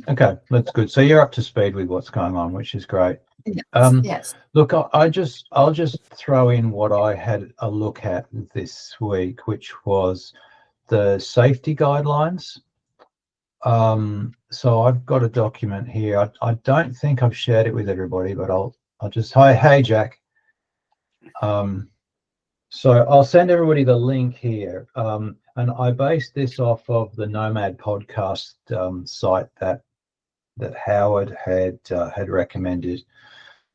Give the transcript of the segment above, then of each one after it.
Okay, that's good. So you're up to speed with what's going on, which is great. Yes. Look, I'll just throw in what I had a look at this week, which was the safety guidelines. So I've got a document here. I don't think I've shared it with everybody, but I'll just hey Jack. So I'll send everybody the link here. And I based this off of the Nomad podcast site that Howard had recommended.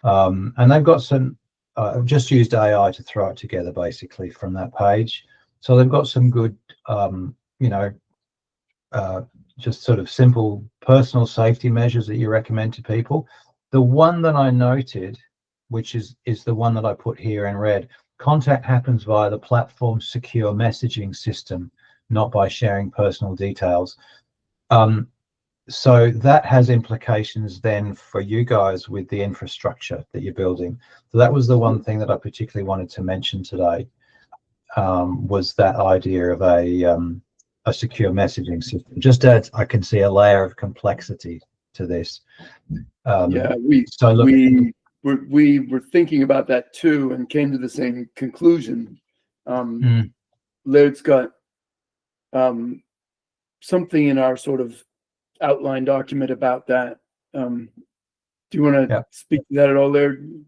And they've got some, I've just used AI to throw it together basically from that page. So they've got some good, just sort of simple personal safety measures that you recommend to people. The one that I noted, which is the one that I put here in red, contact happens via the platform's secure messaging system, not by sharing personal details. So that has implications then for you guys with the infrastructure that you're building. So that was the one thing that I particularly wanted to mention today, was that idea of a secure messaging system. Just adds, I can see a layer of complexity to this. Yeah, we were thinking about that too and came to the same conclusion. Laird's got something in our sort of outline document about that. Do you want to speak to that at all, Laird?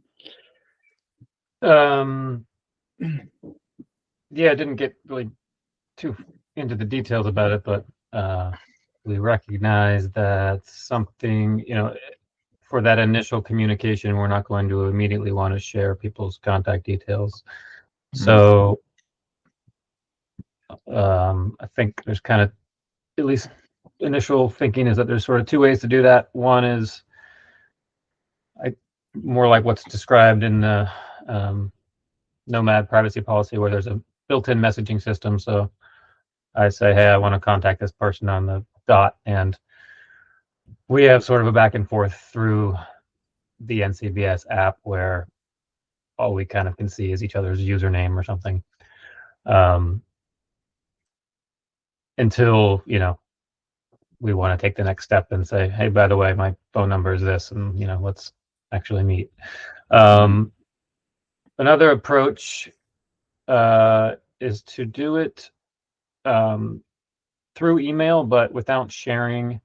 Yeah, I didn't get really too into the details about it, but we recognize that something, for that initial communication, we're not going to immediately want to share people's contact details. So I think there's kind of, at least initial thinking is that there's sort of two ways to do that. One is more like what's described in the Nomad privacy policy, where there's a built-in messaging system. So I say, hey, I want to contact this person on the dot, and we have sort of a back and forth through the NCBS app where all we kind of can see is each other's username or something, until we want to take the next step and say, hey, by the way, my phone number is this, and let's actually meet. Another approach is to do it through email, but without sharing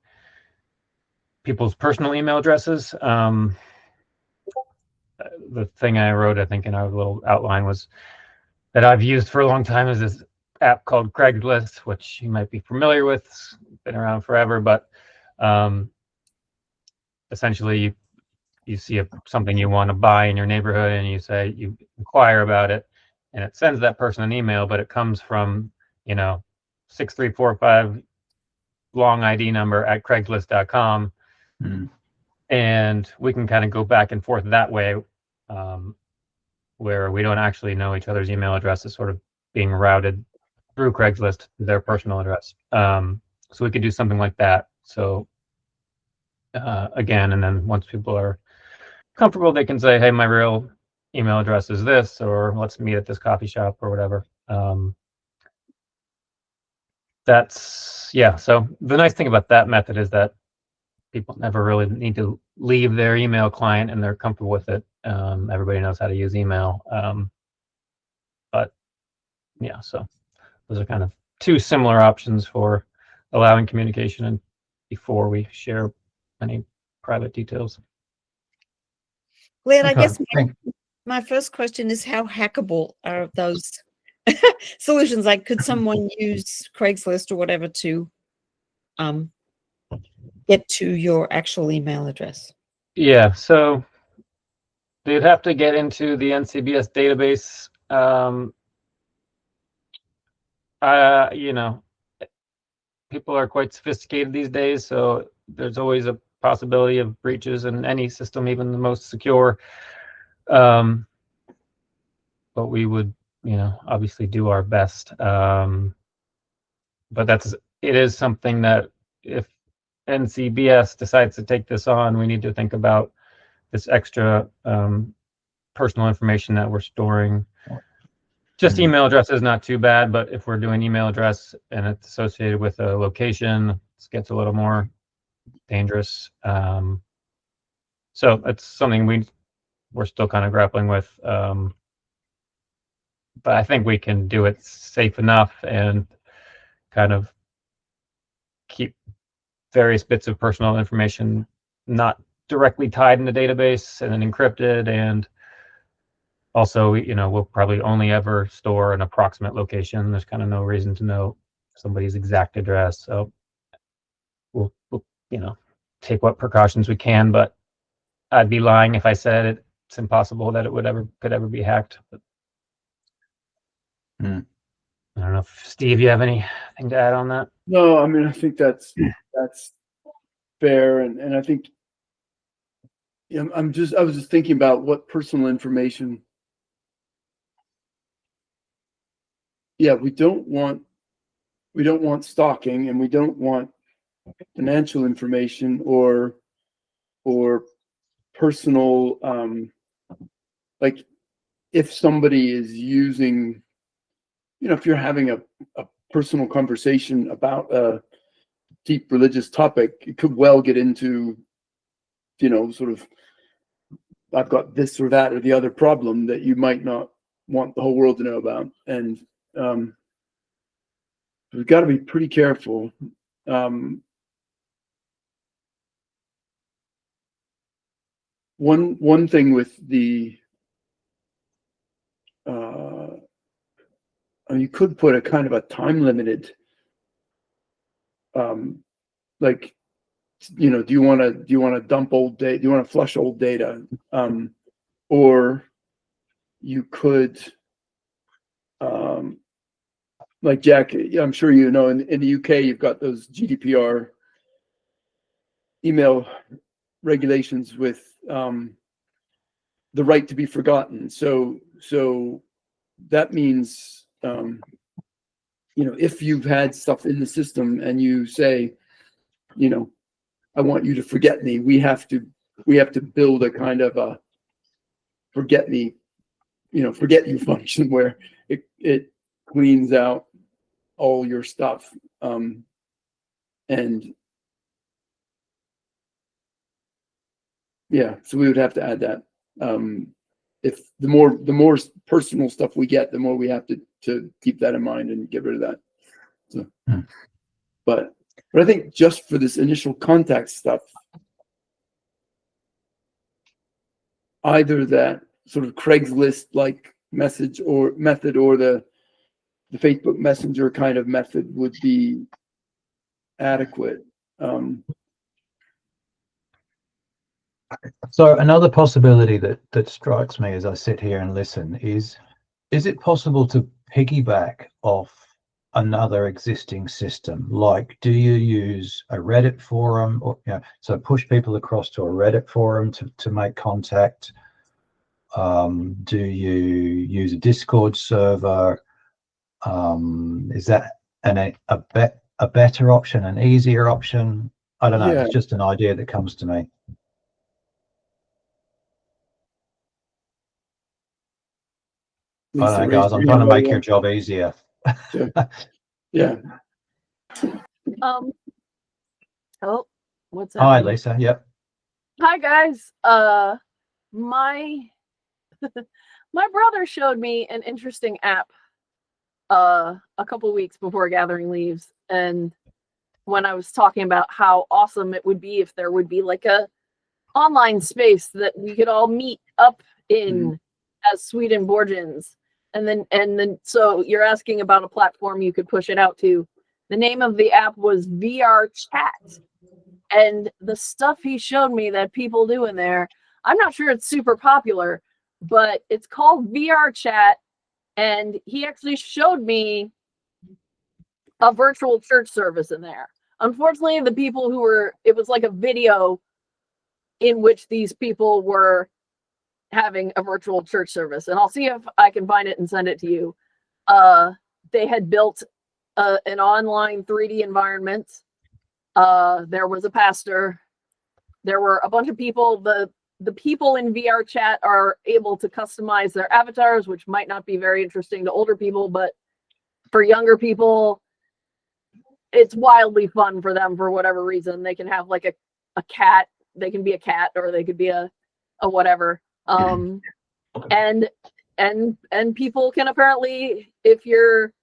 people's personal email addresses. The thing I wrote, I think, in our little outline was that I've used for a long time is this app called Craigslist, which you might be familiar with. It's been around forever, but essentially you see something you want to buy in your neighborhood, and you inquire about it, and it sends that person an email, but it comes from 6345 long ID number at Craigslist.com. And we can kind of go back and forth that way, where we don't actually know each other's email addresses, sort of being routed through Craigslist to their personal address. So we could do something like that. So again, and then once people are comfortable, they can say, hey, my real email address is this, or let's meet at this coffee shop or whatever. So the nice thing about that method is that people never really need to leave their email client, and they're comfortable with it. Everybody knows how to use email. But yeah, so those are kind of two similar options for allowing communication and before we share any private details. Glenn, I guess my first question is, how hackable are those solutions? Like, could someone use Craigslist or whatever to get to your actual email address? Yeah, so they'd have to get into the NCBS database. People are quite sophisticated these days, so there's always a possibility of breaches in any system, even the most secure. But we would, obviously do our best. But it is something that if NCBS decides to take this on, we need to think about this extra personal information that we're storing. Just email address is not too bad, but if we're doing email address and it's associated with a location, this gets a little more dangerous. So it's something we're still kind of grappling with. But I think we can do it safe enough and kind of keep various bits of personal information not directly tied in the database and then encrypted. And also, we'll probably only ever store an approximate location. There's kind of no reason to know somebody's exact address. So we'll take what precautions we can, but I'd be lying if I said it's impossible that it could ever be hacked. But I don't know if Steve, you have anything to add on that? No, I mean, I think that's fair, and I think I was just thinking about what personal information. Yeah, we don't want stalking, and we don't want financial information or personal, like if somebody is using, if you're having a personal conversation about a deep religious topic, it could well get into, sort of, I've got this or that or the other problem that you might not want the whole world to know about. And we've got to be pretty careful. One thing with the you could put a kind of a time limited, like, do you want to dump old data? Do you want to flush old data? Or you could, like Jack, I'm sure in the UK, you've got those GDPR email regulations with the right to be forgotten. So that means, if you've had stuff in the system and you say, I want you to forget me, we have to build a kind of a forget you function where it cleans out all your stuff. And yeah, so we would have to add that. If the more personal stuff we get, the more we have to keep that in mind and get rid of that. So, but I think just for this initial contact stuff, either that sort of Craigslist like message or method or the Facebook Messenger kind of method would be adequate. So another possibility that strikes me as I sit here and listen is it possible to piggyback off another existing system? Like, do you use a Reddit forum, or so push people across to a Reddit forum to make contact? Do you use a Discord server? Is that a better option, an easier option? I don't know. Yeah. It's just an idea that comes to me. I don't know, guys. I'm trying to make your job easier. Yeah. Oh, what's that? Hi, Lisa. Yep. Hi, guys. My brother showed me an interesting app a couple weeks before Gathering leaves, and when I was talking about how awesome it would be if there would be like a online space that we could all meet up in as Swedenborgians. And then so you're asking about a platform you could push it out to. The name of the app was VR Chat. And the stuff he showed me that people do in there, I'm not sure it's super popular, but it's called VR Chat. And he actually showed me a virtual church service in there. Unfortunately, the people it was like a video in which these people were having a virtual church service, and I'll see if I can find it and send it to you. They had built an online 3D environment. There was a pastor. There were a bunch of people. The people in VR Chat are able to customize their avatars, which might not be very interesting to older people, but for younger people, it's wildly fun for them for whatever reason. They can have like a cat, they can be a cat, or they could be a whatever. And people can apparently, if you're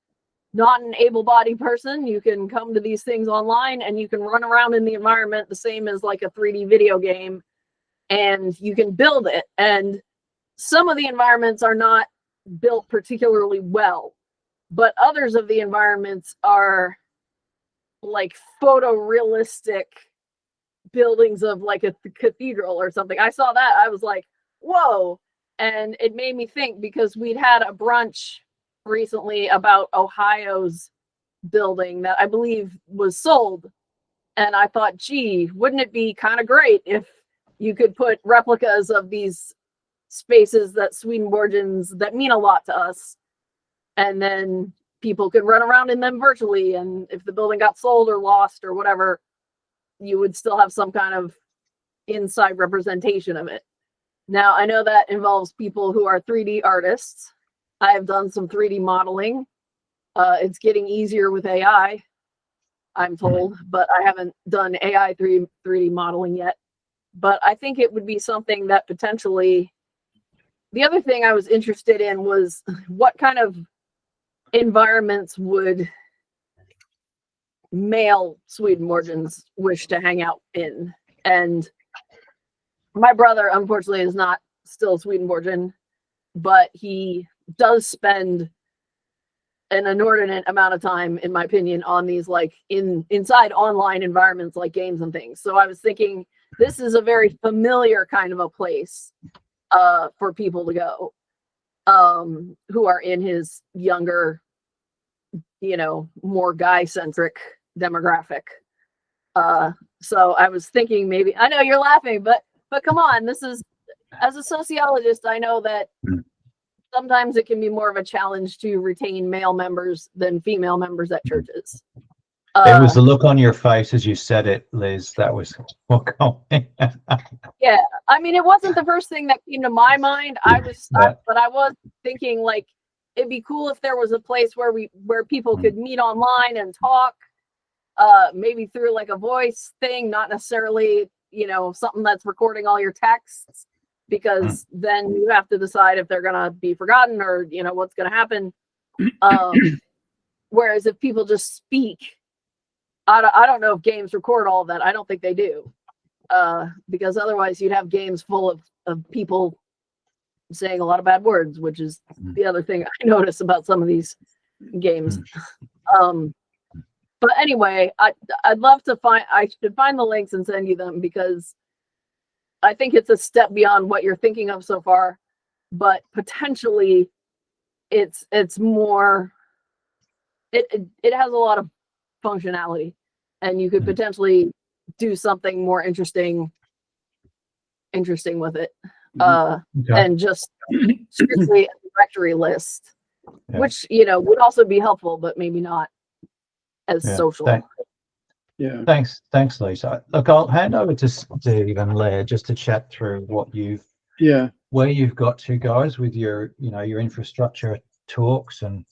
not an able-bodied person, you can come to these things online and you can run around in the environment the same as like a 3D video game, and you can build it. And some of the environments are not built particularly well, but others of the environments are like photorealistic buildings of like a cathedral or something. I saw that, I was like, whoa. And it made me think, because we'd had a brunch recently about Ohio's building that I believe was sold, and I thought, gee, wouldn't it be kind of great if you could put replicas of these spaces that Swedenborgians that mean a lot to us, and then people could run around in them virtually, and if the building got sold or lost or whatever, you would still have some kind of inside representation of it. Now, I know that involves people who are 3D artists. I have done some 3D modeling. It's getting easier with AI, I'm told, but I haven't done AI 3D modeling yet. But I think it would be something that potentially, the other thing I was interested in was what kind of environments would male Swedenborgians wish to hang out in. And my brother, unfortunately, is not still Swedenborgian, but he does spend an inordinate amount of time, in my opinion, on these like inside online environments like games and things. So I was thinking this is a very familiar kind of a place for people to go who are in his younger, more guy-centric demographic. So I was thinking maybe, I know you're laughing, but come on, this is, as a sociologist, I know that sometimes it can be more of a challenge to retain male members than female members at churches. It was the look on your face as you said it, Liz. That was what Yeah, I mean, it wasn't the first thing that came to my mind. But I was thinking like it'd be cool if there was a place where people could meet online and talk, maybe through like a voice thing, not necessarily something that's recording all your texts, because then you have to decide if they're gonna be forgotten or what's gonna happen. Whereas if people just speak, I don't know if games record all of that. I don't think they do, because otherwise you'd have games full of people saying a lot of bad words, which is the other thing I notice about some of these games. But anyway, I'd love to I should find the links and send you them, because I think it's a step beyond what you're thinking of so far, but potentially it's more, it has a lot of functionality, and you could potentially do something more interesting with it. And just strictly a directory list, which would also be helpful, but maybe not as social. Thanks, Lisa. Look, I'll hand over to Steve and Leah just to chat through what where you've got to, guys, with your your infrastructure talks and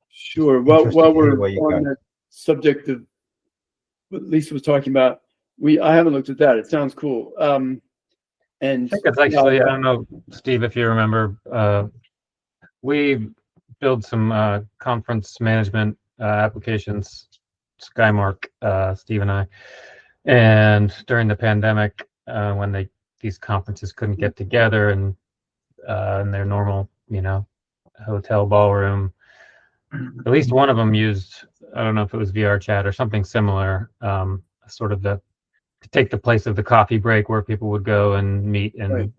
Sure. Well, while we're on the subject of what Lisa was talking about, I haven't looked at that. It sounds cool. And I think it's actually, I don't know, Steve, if you remember, we build some conference management applications, Skymark, Steve and I, and during the pandemic, when these conferences couldn't get together and in their normal, hotel ballroom, at least one of them used, I don't know if it was VR chat or something similar, sort of to take the place of the coffee break where people would go and meet. And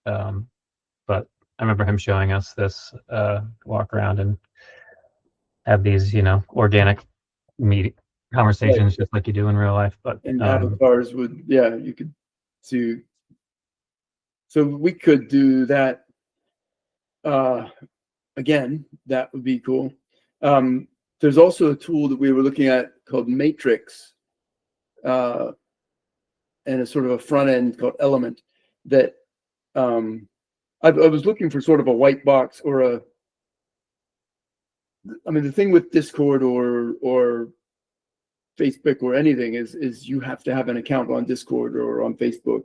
but I remember him showing us this, walk around and have these organic conversations just like you do in real life. But avatars would you could do. So we could do that again. That would be cool. There's also a tool that we were looking at called Matrix, and a sort of a front end called Element that I was looking for sort of a white box or the thing with Discord or Facebook or anything is you have to have an account on Discord or on Facebook.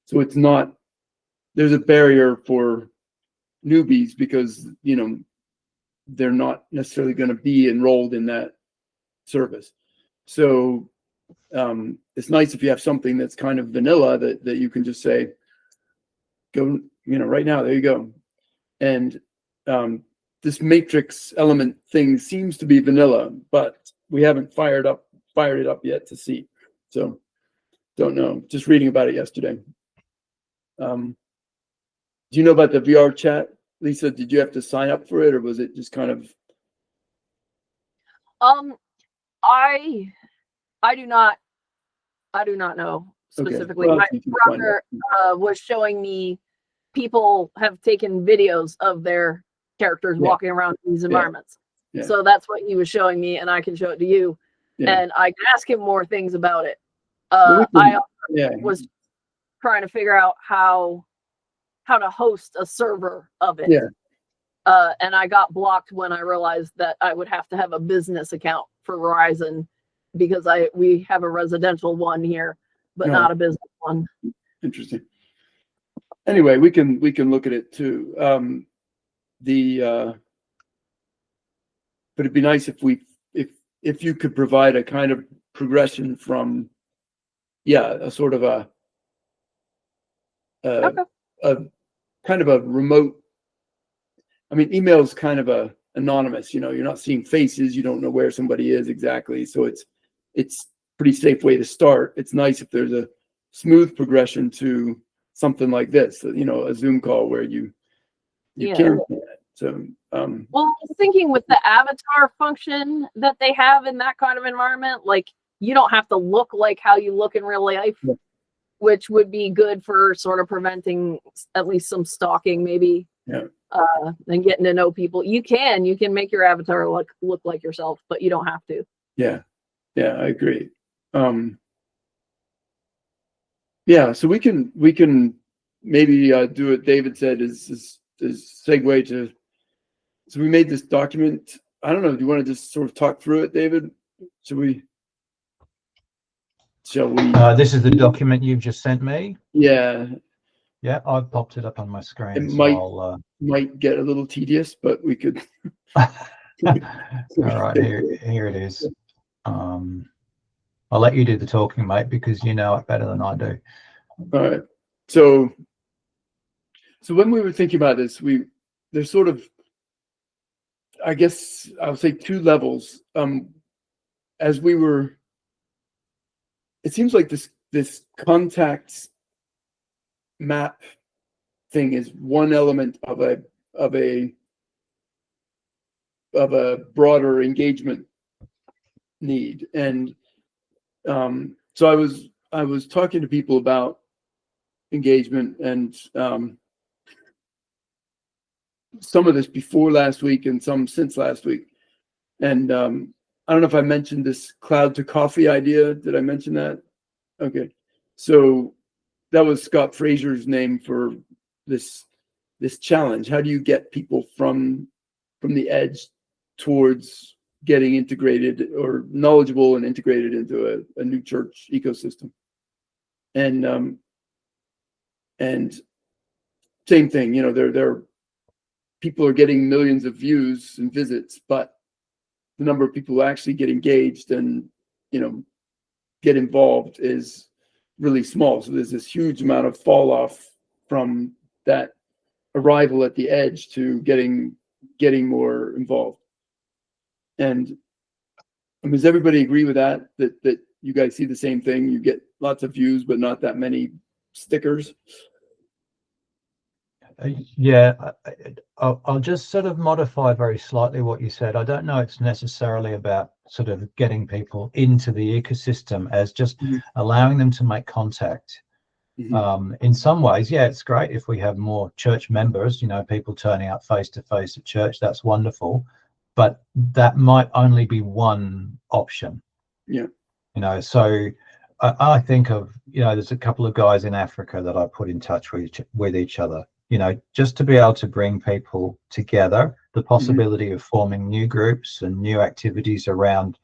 So it's not, there's a barrier for newbies because, you know, they're not necessarily going to be enrolled in that service. So it's nice if you have something that's kind of vanilla that you can just say, go, you know, right now, there you go. And this matrix element thing seems to be vanilla, but we haven't fired it up yet to see. So don't know, just reading about it yesterday. Do you know about the VR chat, Lisa? Did you have to sign up for it, or was it just kind of? I do not know specifically. Okay. Well, my brother was showing me people have taken videos of their characters walking around in these environments. Yeah. So that's what he was showing me, and I can show it to you. Yeah. And I can ask him more things about it. Well, I was trying to figure out how to host a server of it. Yeah. And I got blocked when I realized that I would have to have a business account for Verizon because we have a residential one here, but not a business one. Interesting. Anyway, we can look at it too. But it'd be nice if you could provide a kind of progression from, a sort of a kind of a remote. I mean, email is kind of a anonymous. You know, you're not seeing faces. You don't know where somebody is exactly. So it's pretty safe way to start. It's nice if there's a smooth progression to something like this. You know, a Zoom call where you can. So, well, I was thinking with the avatar function that they have in that kind of environment, like you don't have to look like how you look in real life, which would be good for sort of preventing at least some stalking, maybe. Yeah. And getting to know people. You can make your avatar look like yourself, but you don't have to. Yeah, I agree. So we can maybe do what David said is segue to. So we made this document. I don't know. Do you want to just sort of talk through it, David? Shall we? This is the document you've just sent me. Yeah. Yeah, I've popped it up on my screen. It might get a little tedious, but we could. All right, here it is. I'll let you do the talking, mate, because you know it better than I do. All right. So when we were thinking about this, there's sort of, I guess I'll say, two levels. As we were, it seems like this contacts map thing is one element of a broader engagement need. And so I was talking to people about engagement and some of this before last week and some since last week. And I don't know if I mentioned this cloud to coffee idea. Did I mention that? Okay. So that was Scott Fraser's name for this challenge. How do you get people from the edge towards getting integrated or knowledgeable and integrated into a new church ecosystem? And same thing, you know, there people are getting millions of views and visits, but the number of people who actually get engaged and, you know, get involved is really small. So there's this huge amount of fall off from that arrival at the edge to getting more involved. And does everybody agree with that you guys see the same thing? You get lots of views, but not that many stickers. I'll just sort of modify very slightly what you said. I don't know it's necessarily about sort of getting people into the ecosystem as just allowing them to make contact. In some ways, it's great if we have more church members, you know, people turning up face to face at church. That's wonderful, but that might only be one option. You know, so I think of, you know, there's a couple of guys in Africa that I put in touch with each other, you know, just to be able to bring people together, the possibility of forming new groups and new activities around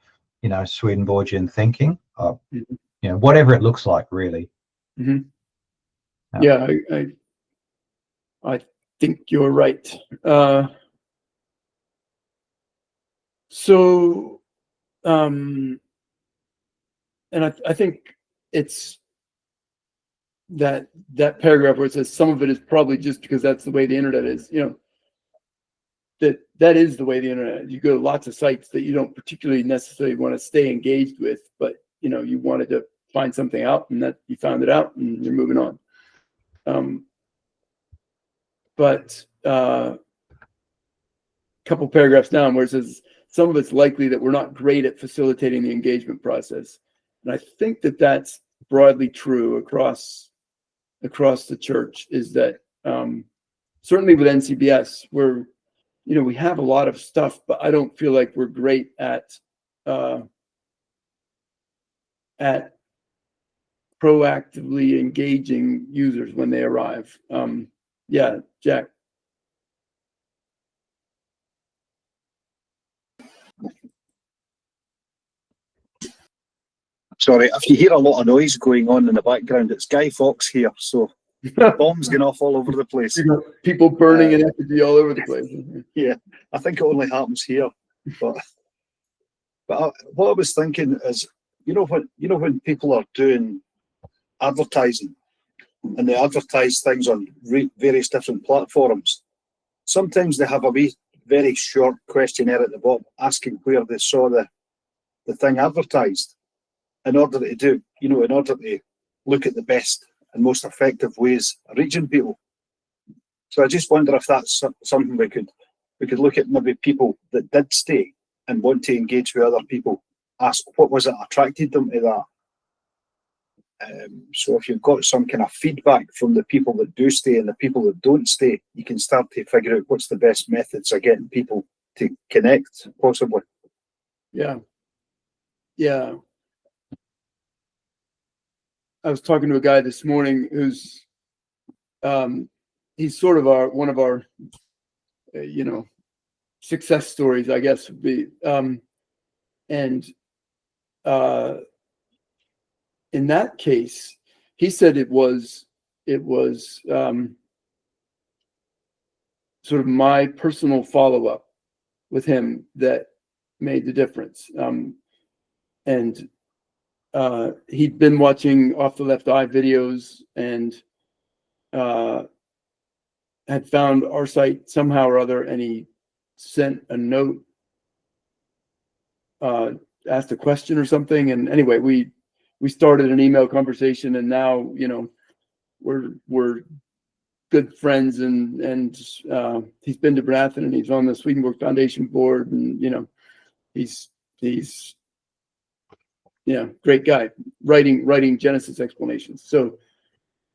Swedenborgian thinking, Mhm. whatever it looks like, really. Mhm. Yeah. Yeah, I think you're right. So, and I think it's that paragraph where it says some of it is probably just because that's the way the internet is. That is the way the internet is. You go to lots of sites that you don't particularly necessarily want to stay engaged with, but you wanted to find something out, and that you found it out, and you're moving on. But a couple paragraphs down where it says some of it's likely that we're not great at facilitating the engagement process, and I think that that's broadly true across the church. Is that certainly with NCBS, we have a lot of stuff, but I don't feel like we're great at proactively engaging users when they arrive. Yeah, Jack. Sorry, if you hear a lot of noise going on in the background, it's Guy Fawkes here, so bombs going off all over the place. People burning in effigy all over the place. Yeah, I think it only happens here. But what I was thinking is, when people are doing advertising and they advertise things on various different platforms, sometimes they have a very short questionnaire at the bottom asking where they saw the thing advertised, in order to look at the best and most effective ways of reaching people. So I just wonder if that's something we could look at, maybe people that did stay and want to engage with other people, ask what was it attracted them to that. So if you've got some kind of feedback from the people that do stay and the people that don't stay, you can start to figure out what's the best methods of getting people to connect, possibly. Yeah. I was talking to a guy this morning who's he's sort of one of our success stories, I guess, would be and in that case he said it was sort of my personal follow-up with him that made the difference. And he'd been watching Off the Left Eye videos and had found our site somehow or other, and he sent a note, asked a question or something, and anyway, we started an email conversation, and now we're good friends, and he's been to Brathen, and he's on the Swedenborg Foundation board, and he's great guy, writing Genesis explanations. So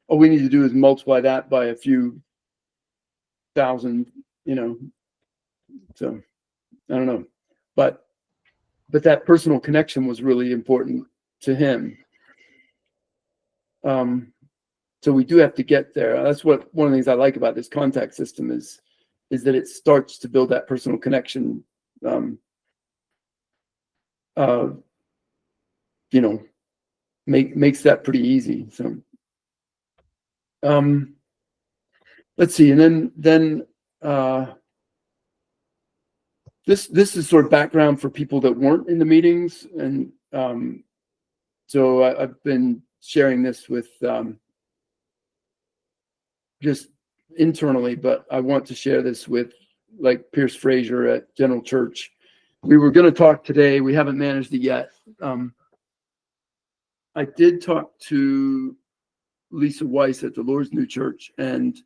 all we need to do is multiply that by a few thousand, so I don't know, but that personal connection was really important to him. So we do have to get there. That's one of the things I like about this contact system is that it starts to build that personal connection. Makes that pretty easy. So let's see, and then this is sort of background for people that weren't in the meetings, and so I've been sharing this with just internally, but I want to share this with like Pierce Fraser at General Church. We were going to talk today. We haven't managed it yet. I did talk to Lisa Weiss at the Lord's New Church, and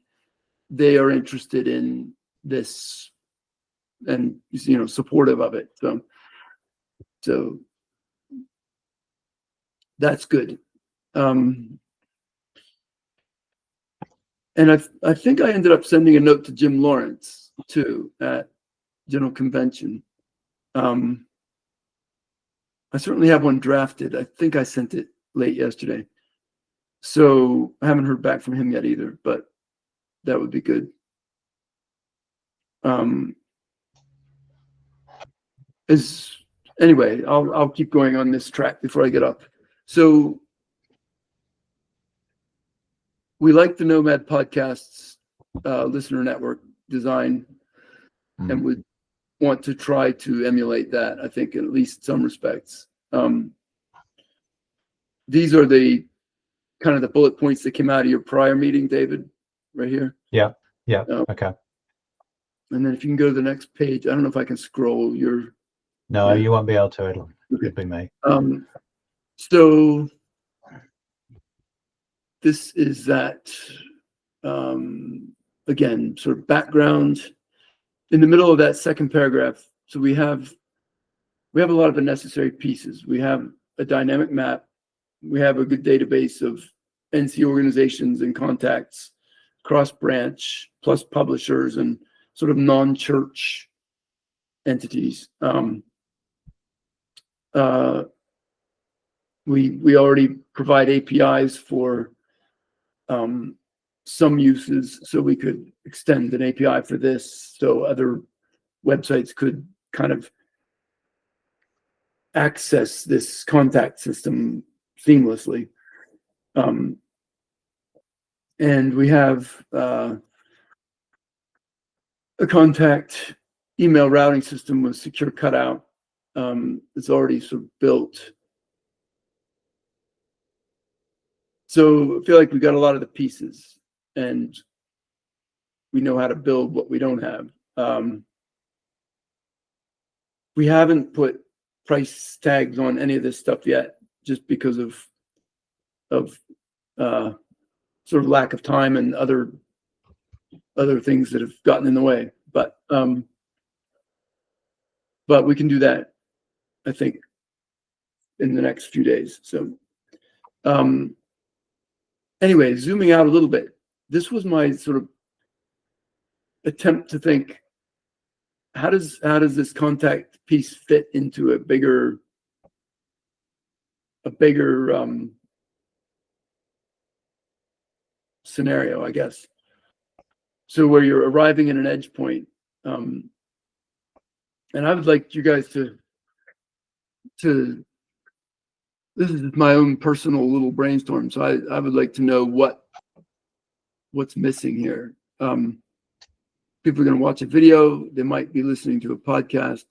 they are interested in this and supportive of it. So that's good. And I think I ended up sending a note to Jim Lawrence too at General Convention. I certainly have one drafted. I think I sent it late yesterday. So I haven't heard back from him yet either, but that would be good. anyway, I'll keep going on this track before I get up. So we like the Nomad Podcasts listener network design, and would want to try to emulate that, I think, in at least some respects. These are the kind of the bullet points that came out of your prior meeting, David, right here. Yeah. Okay. And then if you can go to the next page, I don't know if I can scroll your. No, Yeah. you won't be able to. It'll Okay. be me. So this is that, again, sort of background in the middle of that second paragraph. So we have a lot of the necessary pieces. We have a dynamic map. We have a good database of NC organizations and contacts, cross branch, plus publishers and sort of non-church entities. We already provide APIs for some uses, so we could extend an API for this, so other websites could kind of access this contact system seamlessly. And we have a contact email routing system with secure cutout. It's already sort of built. So I feel like we got a lot of the pieces, and we know how to build what we don't have. We haven't put price tags on any of this stuff yet, just because of sort of lack of time and other things that have gotten in the way. But we can do that, I think, in the next few days. So anyway, zooming out a little bit, this was my sort of attempt to think, how does this contact piece fit into a bigger scenario, I guess. So where you're arriving at an edge point, and I would like you guys to this is my own personal little brainstorm, so I would like to know what's missing here. People are going to watch a video, they might be listening to a podcast,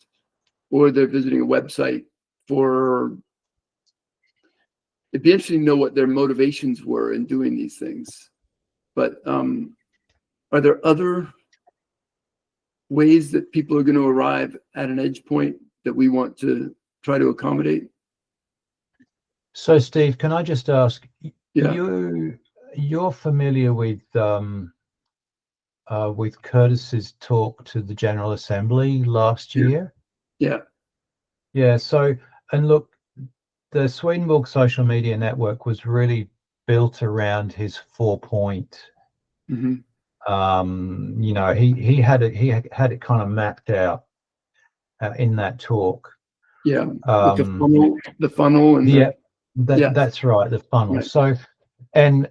or they're visiting a website it'd be interesting to know what their motivations were in doing these things. But are there other ways that people are going to arrive at an edge point that we want to try to accommodate? So, Steve, can I just ask, Yeah. you're familiar with Curtis's talk to the General Assembly last year? Yeah. Yeah. So, and look, the Swedenborg social media network was really built around his 4-point. Mm-hmm. You know, he had it kind of mapped out in that talk. Yeah. With the funnel and that's right, the funnel. Right. So, and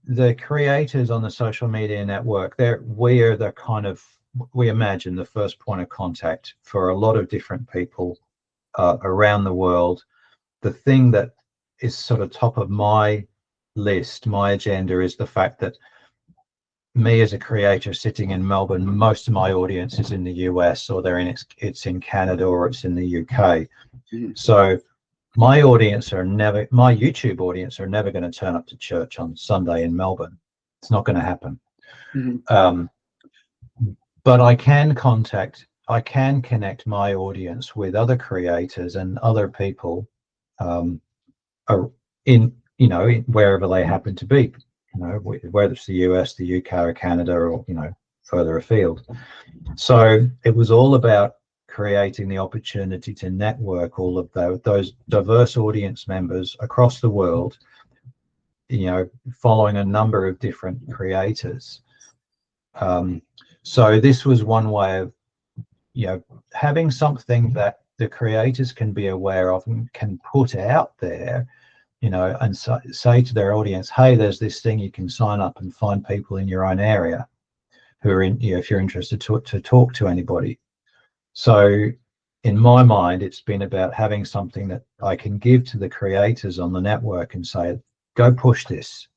the creators on the social media network, we imagine the first point of contact for a lot of different people around the world. The thing that is sort of top of my list, my agenda, is the fact that me as a creator sitting in Melbourne, most of my audience is in the US, or it's in Canada, or it's in the UK. Mm-hmm. So my YouTube audience are never going to turn up to church on Sunday in Melbourne. It's not going to happen. Mm-hmm. But I can connect my audience with other creators and other people in wherever they happen to be, whether it's the US, the UK, or Canada, or further afield. So it was all about creating the opportunity to network all of those diverse audience members across the world, following a number of different creators. So this was one way of having something that the creators can be aware of and can put out there, and say to their audience, hey, there's this thing, you can sign up and find people in your own area who are if you're interested to talk to anybody. So in my mind, it's been about having something that I can give to the creators on the network and say, go push this,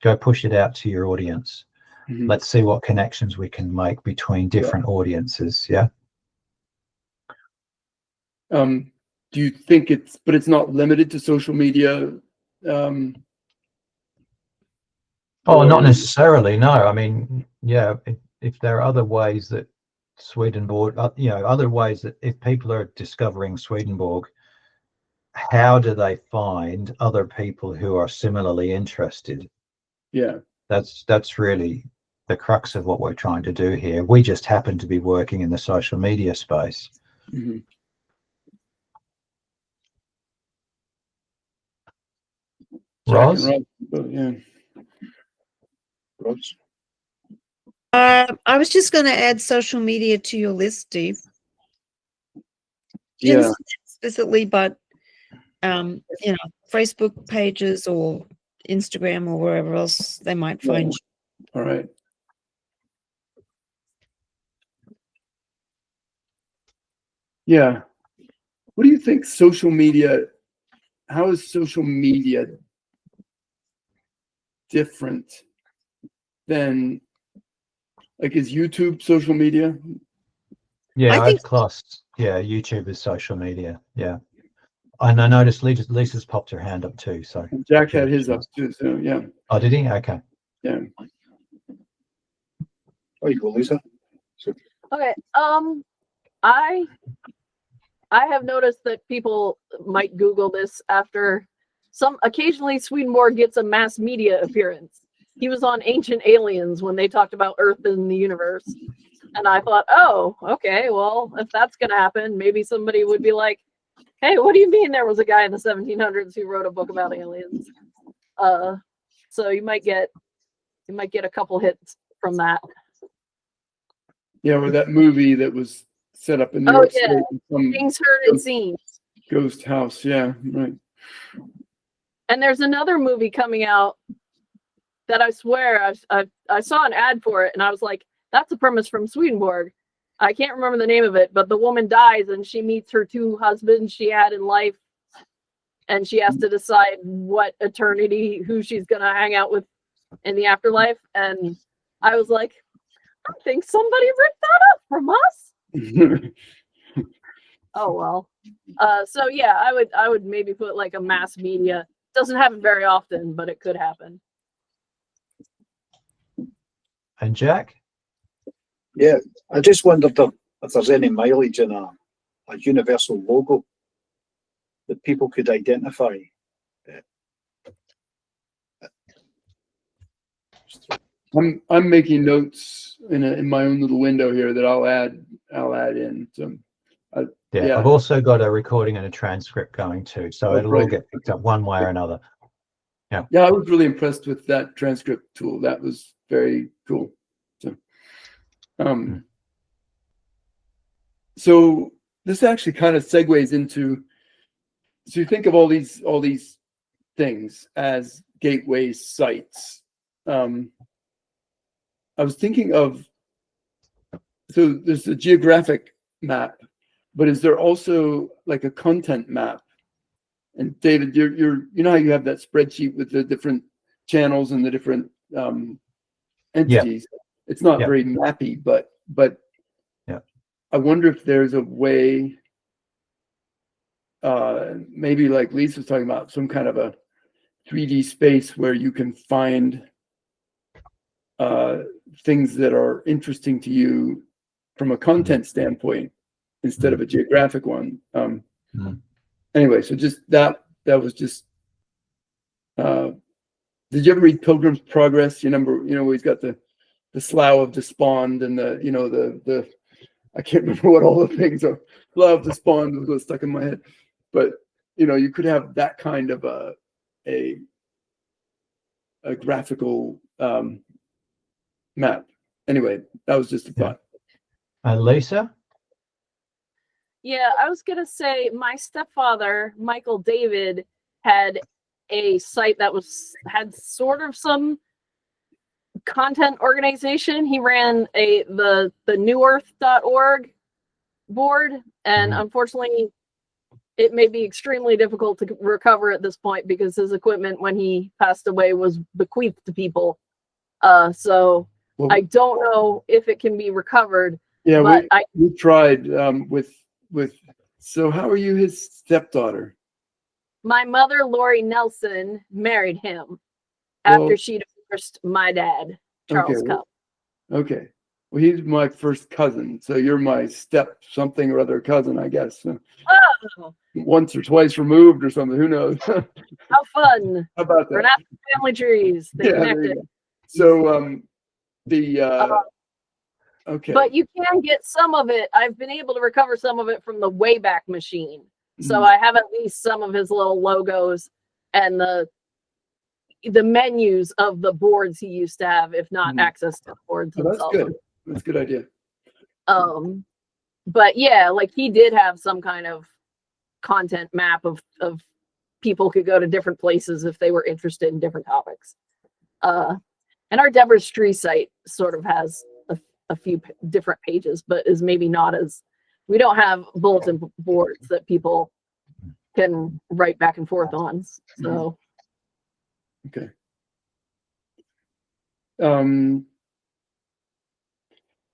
go push it out to your audience. Mhm. Let's see what connections we can make between different audiences. Yeah. Do you think it's not limited to social media? Oh, not or- necessarily. No, I mean, yeah, if there are other ways that Swedenborg, other ways that if people are discovering Swedenborg, how do they find other people who are similarly interested? Yeah. That's really the crux of what we're trying to do here. We just happen to be working in the social media space. Mhm. Jack and Roz? Rob, both, yeah. Ross? I was just going to add social media to your list, Steve. Yeah. Didn't say explicitly, but Facebook pages or Instagram or wherever else they might find you. All right. Yeah. What do you think social media, how is social media different than, like, is YouTube social media? Yeah, I think- I'd class, YouTube is social media. Yeah. And I noticed Lisa's popped her hand up too. So Jack had his up too, so yeah. oh, did he? Okay. Yeah. Oh, you go, Lisa. Okay. I have noticed that people might Google this after occasionally Swedenborg gets a mass media appearance. He was on Ancient Aliens when they talked about Earth and the universe. And I thought, oh, okay, well, if that's going to happen, maybe somebody would be like, hey, what do you mean there was a guy in the 1700s who wrote a book about aliens? So you might get a couple hits from that. Yeah, or that movie that was set up in New York State, some Things heard and seen. ghost house. Yeah, right. And there's another movie coming out that I swear I saw an ad for it, and I was like, that's a premise from Swedenborg. I can't remember the name of it, but the woman dies and she meets her two husbands she had in life, and she has to decide what eternity, who she's gonna hang out with in the afterlife. And I was like, I think somebody ripped that up from us. Oh well. So yeah, I would maybe put like a mass media. Doesn't happen very often, but it could happen. And Jack? Yeah, I just wondered if there's any mileage in a universal logo that people could identify. I'm making notes in my own little window here that I'll add in. So, Yeah, I've also got a recording and a transcript going too, so it'll all get picked up one way or another. Yeah. Yeah, I was really impressed with that transcript tool. That was very cool. So this actually kind of segues into, so you think of all these things as gateway sites. I was thinking of, so there's a geographic map, but is there also like a content map? And David, you know how you have that spreadsheet with the different channels and the different entities. Yeah. It's not very mappy, but yeah. I wonder if there's a way, maybe like Lisa was talking about, some kind of a 3D space where you can find things that are interesting to you from a content standpoint instead of a geographic one. Anyway, so just that was just. Did you ever read Pilgrim's Progress? You know, he's got the Slough of Despond and the I can't remember what all the things are. Slough of Despond was stuck in my head, but you could have that kind of a graphical map. Anyway, that was just a thought. Lisa? Yeah, I was gonna say my stepfather, Michael David, had a site that had sort of some content organization. He ran the newearth.org, board, and unfortunately, it may be extremely difficult to recover at this point because his equipment, when he passed away, was bequeathed to people. So Well, I don't know if it can be recovered. yeah, but we tried with. So how are you his stepdaughter? My mother, Lori Nelson, married him after Well, she divorced my dad, Charles okay, Cupp. Okay. Well, he's my first cousin, so you're my step something or other cousin, I guess. Oh, Once or twice removed or something. Who knows? How how fun! about We're that? not family trees. They Yeah, there you connected. go. So okay. But you can get some of it. I've been able to recover some of it from the Wayback Machine. So Mhm. I have at least some of his little logos and the menus of the boards he used to have, if not Mhm. access to the boards Oh, that's themselves. good. That's a good idea. But yeah, like he did have some kind of content map of people could go to different places if they were interested in different topics. And our Deborah's Tree site sort of has a few different pages, but is maybe not as, we don't have bulletin boards that people can write back and forth on. So Okay.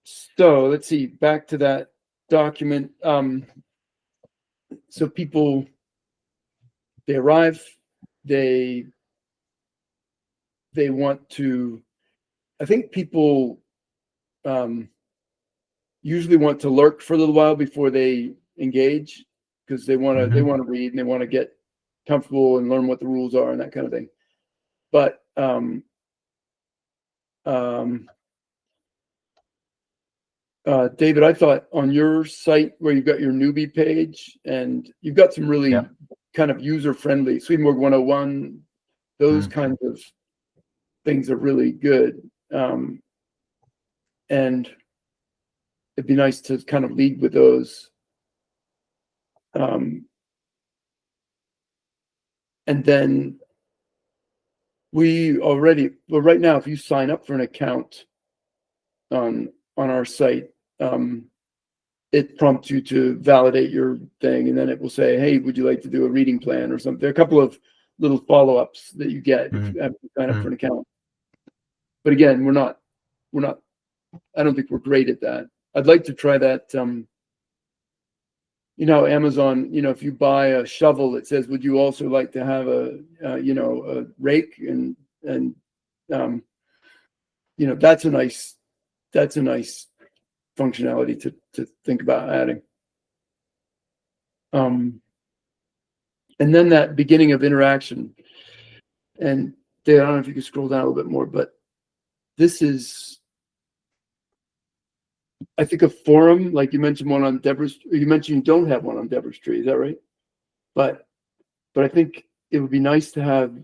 So let's see, back to that document. So people, they arrive, they want to, I think people usually want to lurk for a little while before they engage, because they want to read and they want to get comfortable and learn what the rules are and that kind of thing. But David, I thought on your site where you've got your newbie page and you've got some really kind of user-friendly Swedenborg 101, those kinds of things are really good. And it'd be nice to kind of lead with those. And then right now, if you sign up for an account on our site, it prompts you to validate your thing, and then it will say, hey, would you like to do a reading plan or something? There are a couple of little follow-ups that you get if you have to sign up for an account. But again, we're not, I don't think we're great at that. I'd like to try that. Amazon, if you buy a shovel, it says, would you also like to have a rake? And that's a nice functionality to think about adding. And then that beginning of interaction. And Dave, I don't know if you can scroll down a little bit more, but this is, I think, a forum, like you mentioned one on Deborah's. You mentioned you don't have one on Deborah's Tree, is that right? But I think it would be nice to have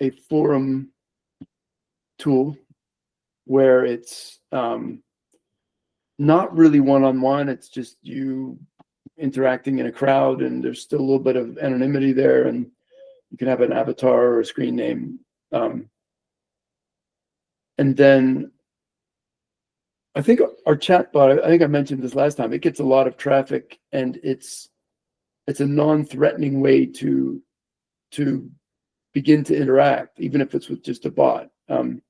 a forum tool where it's not really one-on-one. It's just you interacting in a crowd, and there's still a little bit of anonymity there, and you can have an avatar or a screen name. And then I think our chat bot, I think I mentioned this last time, it gets a lot of traffic, and it's a non-threatening way to begin to interact, even if it's with just a bot. But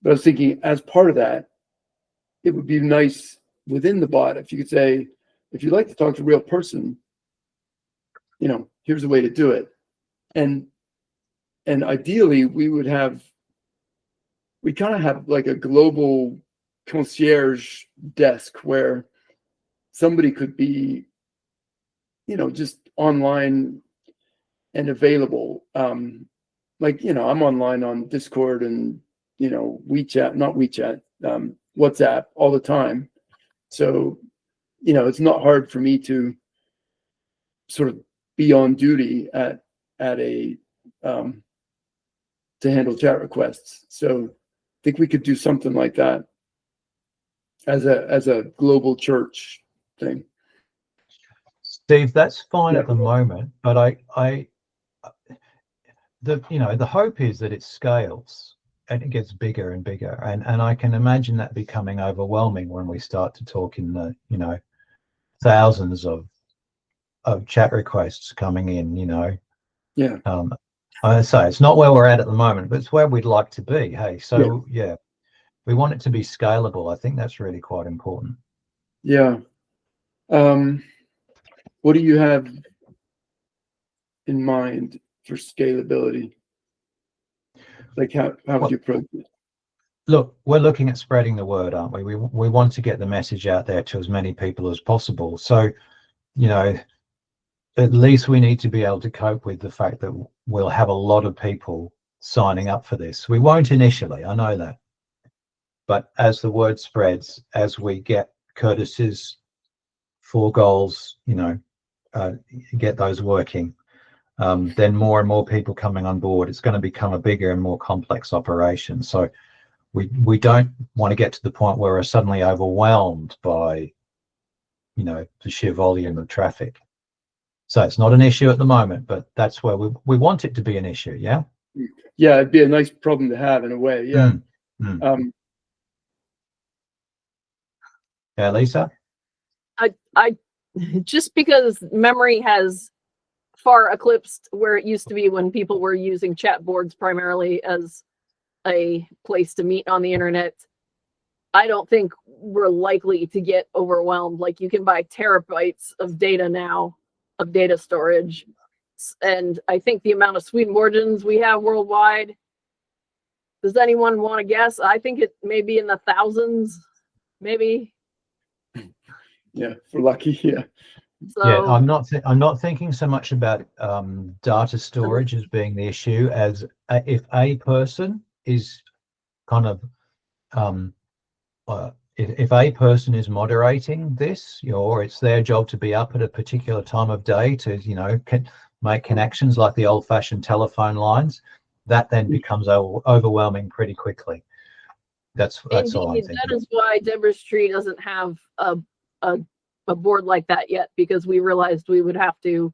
I was thinking, as part of that, it would be nice within the bot if you could say, if you'd like to talk to a real person, here's a way to do it. And ideally, we kind of have like a global concierge desk where somebody could be, just online and available. I'm online on Discord and, WeChat, not WeChat, WhatsApp all the time. So, it's not hard for me to sort of be on duty at a, to handle chat requests. So I think we could do something like that as a global church thing. Steve, that's fine at the moment, but the hope is that it scales and it gets bigger and bigger, and I can imagine that becoming overwhelming when we start to talk in the thousands of chat requests coming in, you know. Yeah. I say it's not where we're at the moment, but it's where we'd like to be. Hey, so yeah, we want it to be scalable. I think that's really quite important. Yeah. What do you have in mind for scalability? Like how would you approach it? Look, we're looking at spreading the word, aren't we? We want to get the message out there to as many people as possible. So, you know, at least we need to be able to cope with the fact that we'll have a lot of people signing up for this. We won't initially, I know that. But as the word spreads, as we get Curtis's 4 goals, you know, get those working, then more and more people coming on board, it's going to become a bigger and more complex operation. So we don't want to get to the point where we're suddenly overwhelmed by, you know, the sheer volume of traffic. So it's not an issue at the moment, but that's where we want it to be an issue. Yeah. Yeah, it'd be a nice problem to have in a way. Yeah. Yeah, Lisa. I just because memory has far eclipsed where it used to be when people were using chat boards primarily as a place to meet on the internet. I don't think we're likely to get overwhelmed. Like, you can buy terabytes of data now, of data storage. And I think the amount of Swedenborgians we have worldwide, does anyone want to guess? I think it may be in the thousands, maybe. Yeah, if we're lucky. Yeah. So Yeah, I'm not thinking so much about data storage as being the issue as if a person is kind of if a person is moderating this, you know, or it's their job to be up at a particular time of day to, you know, make connections like the old-fashioned telephone lines, that then becomes overwhelming pretty quickly. That's all I'm thinking. That is why Deborah's Tree doesn't have a board like that yet, because we realized we would have to,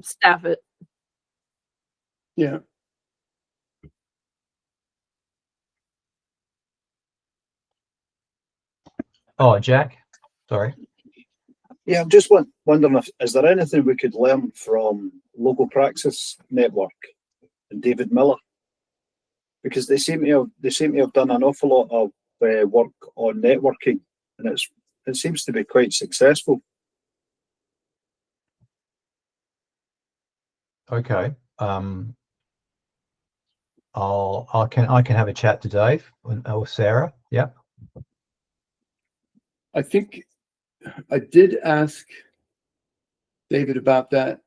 staff it. Yeah. Oh, Jack, sorry. Yeah, I'm just wondering if is there anything we could learn from Local Praxis Network and David Miller, because they seem to have done an awful lot of work on networking, and it seems to be quite successful. Okay. I can have a chat to Dave or Sarah. Yeah. I think I did ask David about that,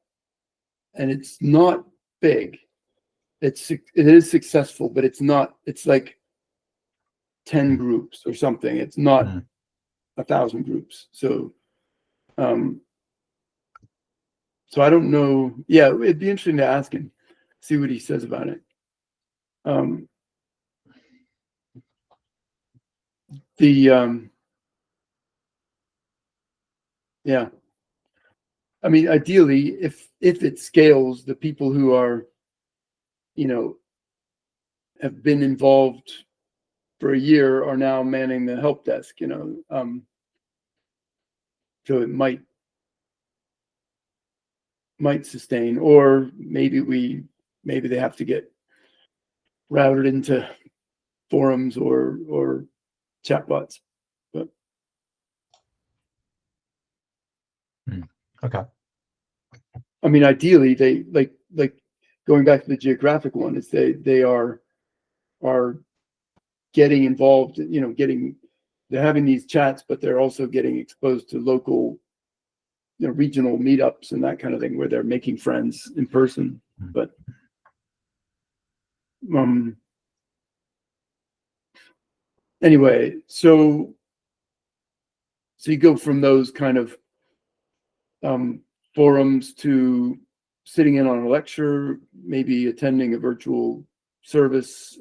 and it's not big. It is successful, but it's not. It's like 10 groups or something. It's not 1,000 groups. So, so I don't know. Yeah, it'd be interesting to ask him, see what he says about it. Yeah. I mean, ideally, if it scales, the people who are, have been involved for a year are now manning the help desk, so it might sustain, or maybe they have to get routed into forums or chatbots. But okay. I mean, ideally, they like going back to the geographic one, is they are getting involved, they're having these chats, but they're also getting exposed to local, regional meetups and that kind of thing, where they're making friends in person. But anyway, so you go from those kind of forums to sitting in on a lecture, maybe attending a virtual service,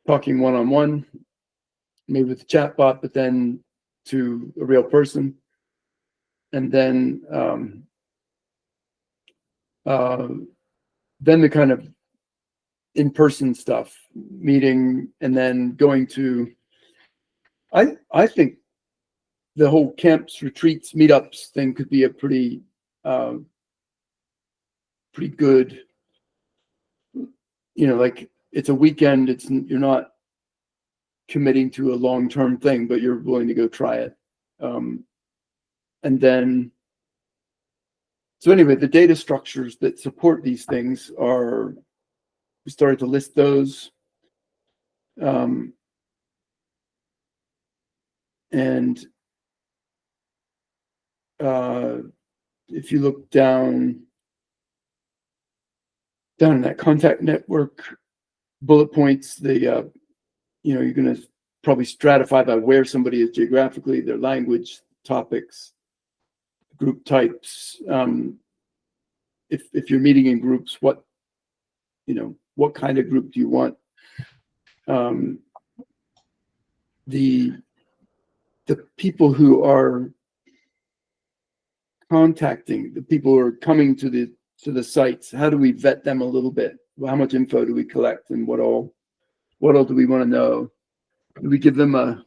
talking one-on-one, maybe with a chatbot, but then to a real person. And then the kind of in-person stuff, meeting, and then going to, I think the whole camps, retreats, meetups thing could be a pretty good, like it's a weekend. You're not committing to a long-term thing, but you're willing to go try it. And then, so anyway, the data structures that support these things we started to list those. And if you look down in that contact network bullet points, you're going to probably stratify by where somebody is geographically, their language, topics, group types. If you're meeting in groups, what kind of group do you want? The people who are contacting, the people who are coming to the sites, how do we vet them a little bit? How much info do we collect, and what all do we want to know? Do we give them a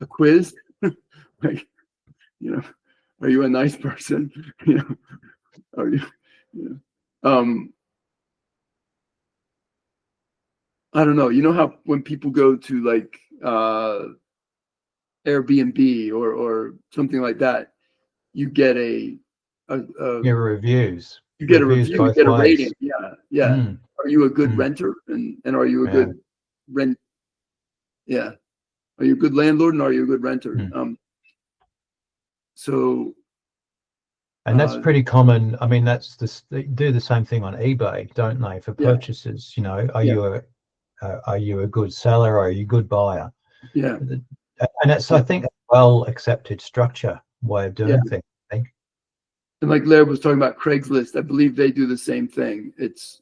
quiz? Like, are you a nice person? Are you? I don't know. You know how when people go to like Airbnb or something like that, you get Your reviews. You get Reviews a review, you both get a ways. rating. Yeah. Are you a good renter, and are you a good rent? Yeah. Are you a good landlord, and are you a good renter? And that's pretty common. I mean, they do the same thing on eBay, don't they? For purchases, are you a good seller, or are you a good buyer? Yeah. And it's, I think, a well accepted structure way of doing things, I think. And like Laird was talking about Craigslist, I believe they do the same thing. It's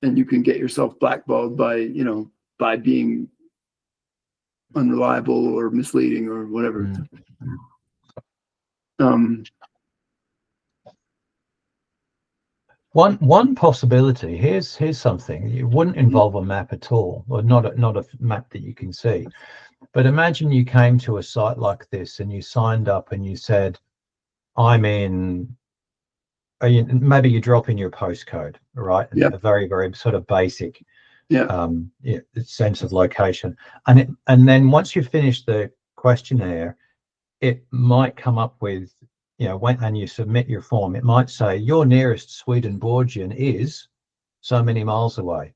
and you can get yourself blackballed by being unreliable or misleading or whatever. One possibility, here's something. It wouldn't involve a map at all, or not a map that you can see. But imagine you came to a site like this and you signed up and you said, I'm in, maybe you drop in your postcode, right? A very, very sort of basic sense of location. And then once you finish the questionnaire, it might come up with, and you submit your form, it might say your nearest Swedenborgian is so many miles away.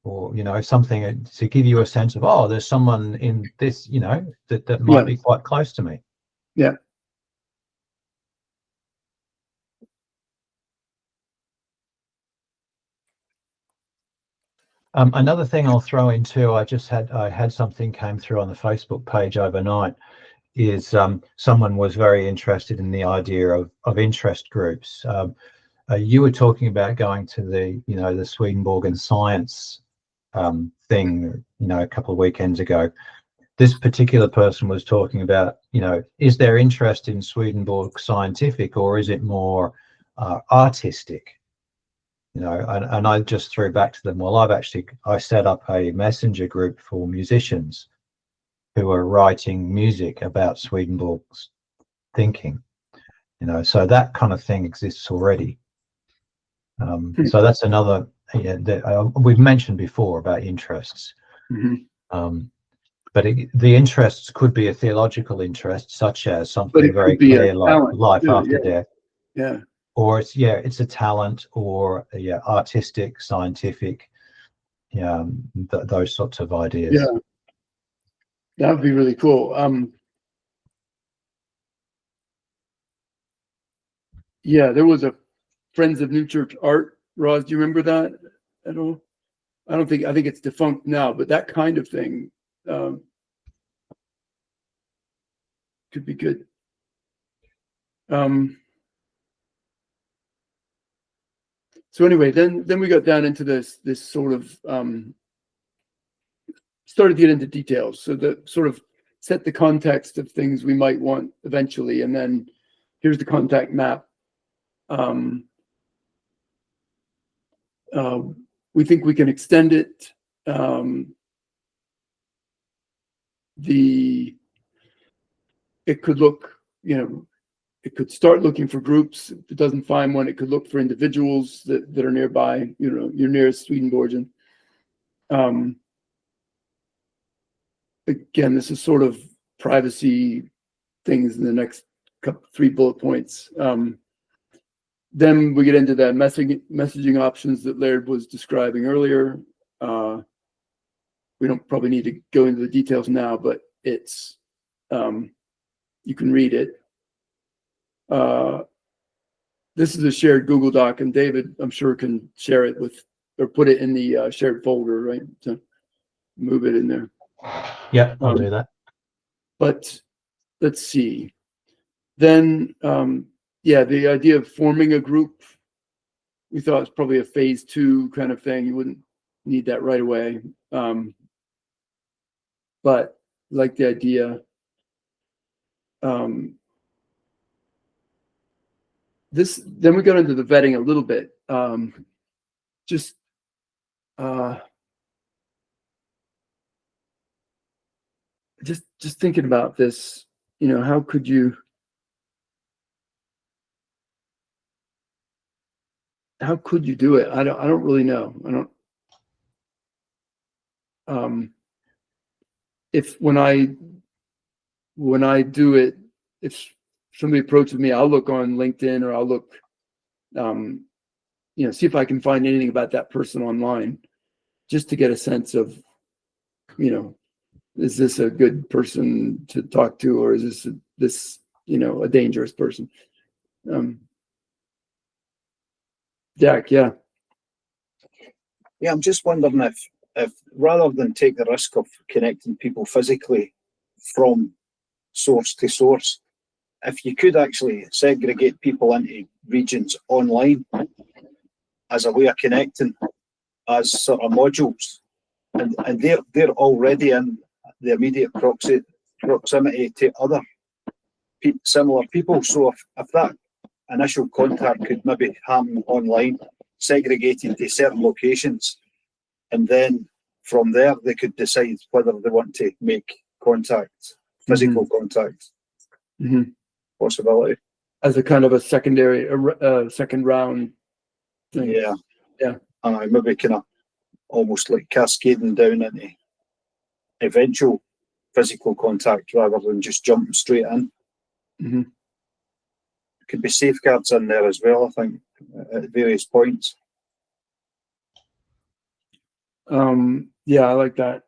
Or, something to give you a sense of, oh, there's someone in this, that might be quite close to me. Yeah. Another thing I'll throw in too, I had something came through on the Facebook page overnight, is someone was very interested in the idea of interest groups. You were talking about going to the Swedenborg and science thing, a couple of weekends ago. This particular person was talking about, is there interest in Swedenborg scientific, or is it more artistic? And I just threw back to them, well, I set up a messenger group for musicians who are writing music about Swedenborg's thinking, so that kind of thing exists already. So that's another that we've mentioned before about interests. But the interests could be a theological interest, such as something very clear like life after death. Yeah. Or it's a talent, or artistic, scientific, those sorts of ideas. Yeah. That would be really cool. There was a Friends of New Church Art. Roz, do you remember that at all? I think it's defunct now, but that kind of thing could be good. So anyway, then we got down into this sort of started to get into details. So that sort of set the context of things we might want eventually, and then here's the contact map. We think we can extend it. it could look, it could start looking for groups. If it doesn't find one, it could look for individuals that are nearby, your nearest Swedenborgian. Again, this is sort of privacy things in the next three bullet points. Then we get into that messaging options that Laird was describing earlier. We don't probably need to go into the details now, but it's you can read it. This is a shared Google Doc, and David, I'm sure, can share it with or put it in the shared folder, right? To move it in there. Yeah, I'll do that. But let's see. Then, yeah, the idea of forming a group, we thought was probably a phase 2 kind of thing. You wouldn't need that right away. But like the idea. Then we got into the vetting a little bit. Just thinking about this, how could you do it? I don't really know. If when I do it, if somebody approaches me, I'll look on LinkedIn, or I'll look, see if I can find anything about that person online, just to get a sense of, is this a good person to talk to, or is this a dangerous person? Jack, yeah. Yeah, I'm just wondering if rather than take the risk of connecting people physically from source to source, if you could actually segregate people into regions online as a way of connecting as sort of modules, and they're already in the immediate proximity to other similar people. So if that initial contact could maybe happen online, segregated to certain locations, and then from there they could decide whether they want to make contact, physical contact. Possibility as a kind of a secondary, second round thing. Yeah. Maybe kind of almost like cascading down into eventual physical contact rather than just jumping straight in. Could be safeguards in there as well, I think, at various points. Yeah, I like that.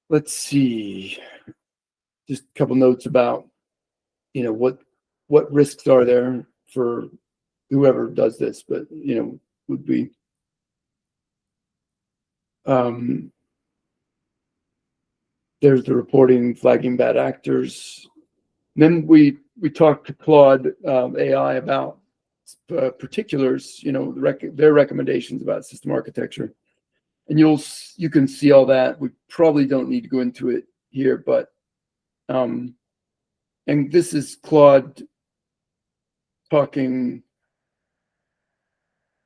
Let's see. Just a couple notes about, what risks are there for whoever does this, but would be there's the reporting, flagging bad actors. Then we talked to Claude AI about particulars, their recommendations about system architecture, and you can see all that. We probably don't need to go into it here, but and this is Claude talking.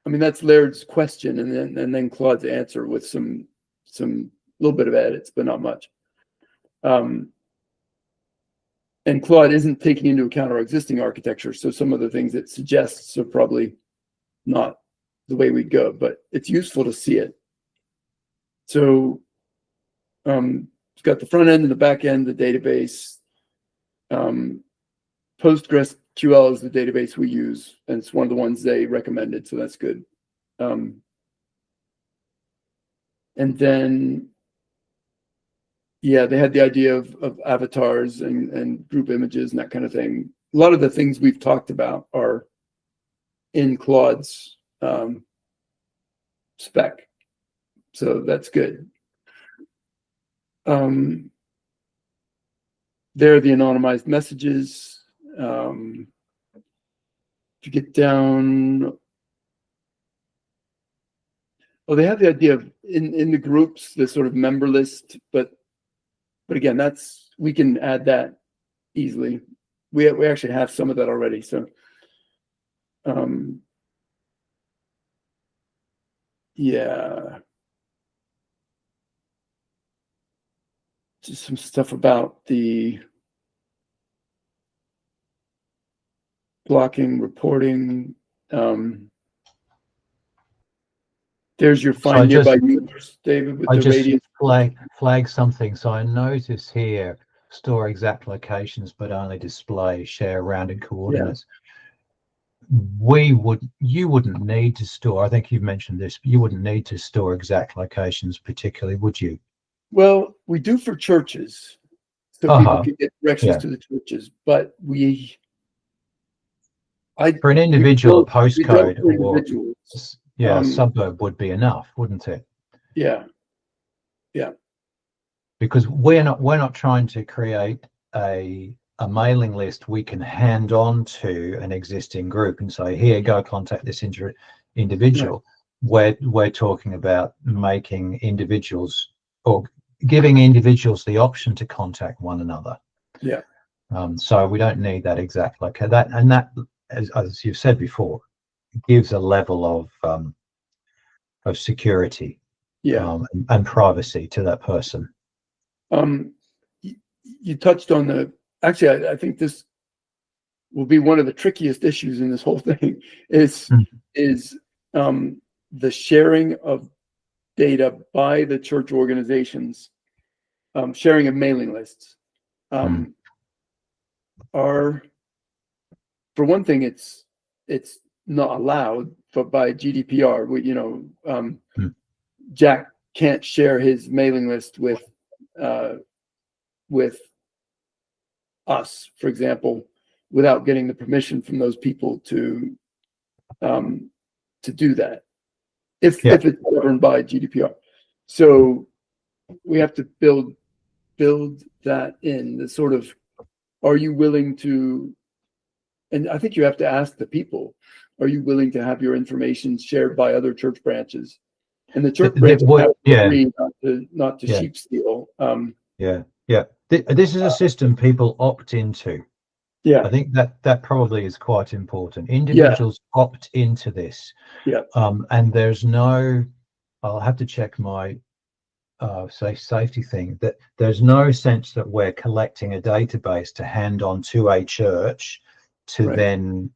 I mean, that's Laird's question, and then Claude's answer with some little bit of edits, but not much. And Claude isn't taking into account our existing architecture, so some of the things it suggests are probably not the way we'd go, but it's useful to see it. So it's got the front end and the back end, the database. PostgreSQL is the database we use, and it's one of the ones they recommended, so that's good. And then, yeah, they had the idea of avatars and group images and that kind of thing. A lot of the things we've talked about are in Claude's spec, so that's good. There are the anonymized messages. To get down, they have the idea of in the groups, the sort of member list, but again, we can add that easily. We actually have some of that already. So, yeah. just some stuff about the blocking, reporting. There's your So I find nearby just- users, David, with I the just radius. flag something. So I notice here, store exact locations, but only display share rounded coordinates. You wouldn't need to store, I think you've mentioned this, but you wouldn't need to store exact locations particularly, would you? Well, we do for churches, so people can get directions to the churches, but For an individual, a we don't postcode for or individuals. a suburb would be enough, wouldn't it? Yeah. Because we're not trying to create a mailing list we can hand on to an existing group and say, here, go contact this individual. Right. We're talking about making individuals or giving individuals the option to contact one another. Yeah. So we don't need that exact like that, and that, as you've said before, gives a level of security, and privacy to that person. You touched on actually, I think this will be one of the trickiest issues in this whole thing is the sharing of data by the church organizations, sharing of mailing lists. For one thing, it's not allowed, but by GDPR, Jack can't share his mailing list with us, for example, without getting the permission from those people to do that, if it's governed by GDPR. So we have to build that in the sort of, are you willing to, and I think you have to ask the people, are you willing to have your information shared by other church branches? And the church branches have to agree not to sheep steal. This is a system people opt into. I think that probably is quite important. Individuals opt into this. And there's no, I'll have to check my safety thing, that there's no sense that we're collecting a database to hand on to a church to then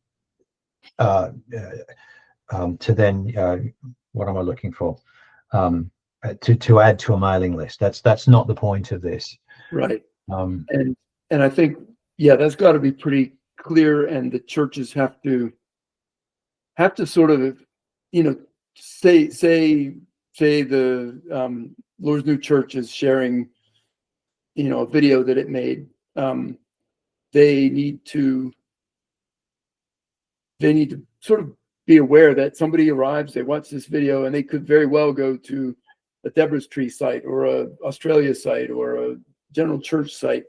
what am I looking for? To add to a mailing list. That's not the point of this. Right. And I think, that's got to be pretty clear, and the churches have to sort of, say the Lord's New Church is sharing, a video that it made. They need to sort of be aware that somebody arrives, they watch this video, and they could very well go to a Deborah's Tree site or a Australia site or a General Church site,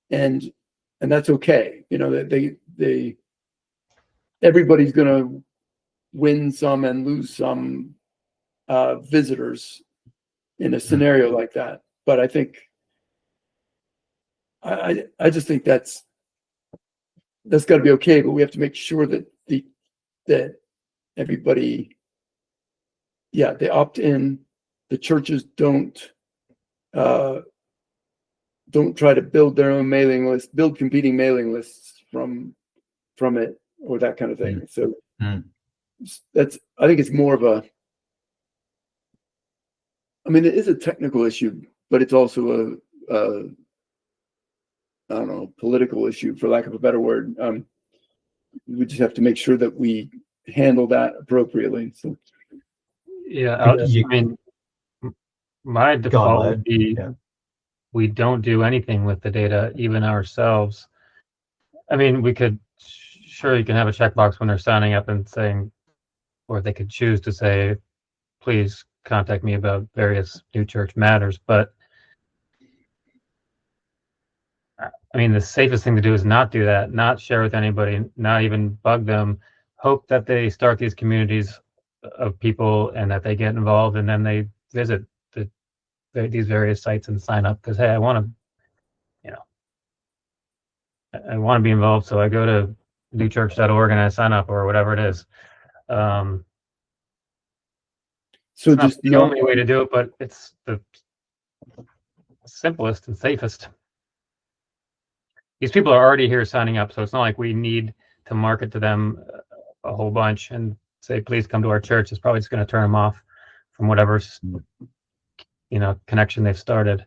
and that's okay. That everybody's going to win some and lose some visitors in a scenario like that. But I think I just think that's got to be okay. But we have to make sure that that everybody, they opt in. The churches don't try to build their own mailing list, build competing mailing lists from it or that kind of thing. So I think it's more of it is a technical issue, but it's also a I don't know, political issue, for lack of a better word. We just have to make sure that we handle that appropriately. So my default would be we don't do anything with the data, even ourselves. We could, sure, you can have a checkbox when they're signing up and saying, or they could choose to say, please contact me about various new church matters. But the safest thing to do is not do that, not share with anybody, not even bug them, hope that they start these communities of people and that they get involved, and then they visit these various sites and sign up because, hey, I want to be involved, so I go to newchurch.org and I sign up, or whatever it is. So it's just the only way to do it, but it's simplest and safest. These people are already here signing up, so it's not like we need to market to them a whole bunch and say, please come to our church. It's probably just going to turn them off from whatever's, connection they've started.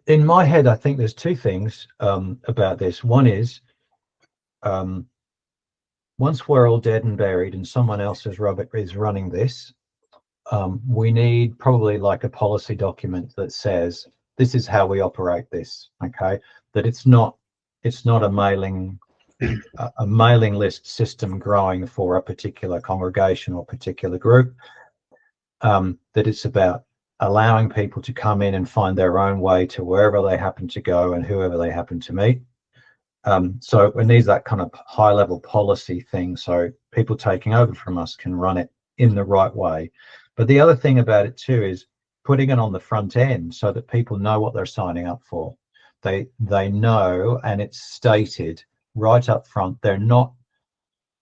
In my head, I think there's two things about this. One is, once we're all dead and buried and someone else is running this, we need probably like a policy document that says this is how we operate this. Okay, that it's not a mailing list system growing for a particular congregation or particular group. That it's about allowing people to come in and find their own way to wherever they happen to go and whoever they happen to meet. So it needs that kind of high level policy thing so people taking over from us can run it in the right way. But the other thing about it too is putting it on the front end so that people know what they're signing up for. They know, and it's stated right up front. They're not,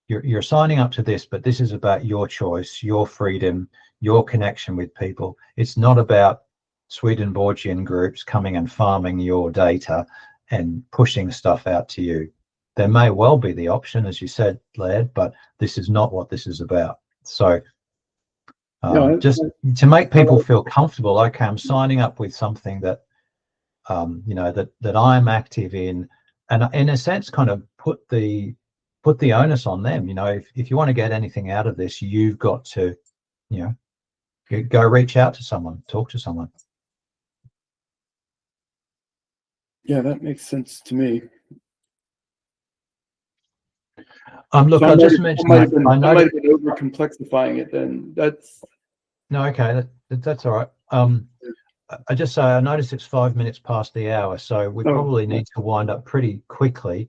you're signing up to this, but this is about your choice, your freedom, your connection with people. It's not about Swedenborgian groups coming and farming your data and pushing stuff out to you. There may well be the option, as you said, Laird, but this is not what this is about. So just to make people feel comfortable, okay, I'm signing up with something that, that I'm active in, and in a sense, kind of put the onus on them. If you want to get anything out of this, you've got to, go reach out to someone, talk to someone. Yeah, that makes sense to me. Look, So I just mentioned I might have been over complexifying it then. That's no, okay, that's all right. I just say I noticed it's 5 minutes past the hour, so we probably need to wind up pretty quickly.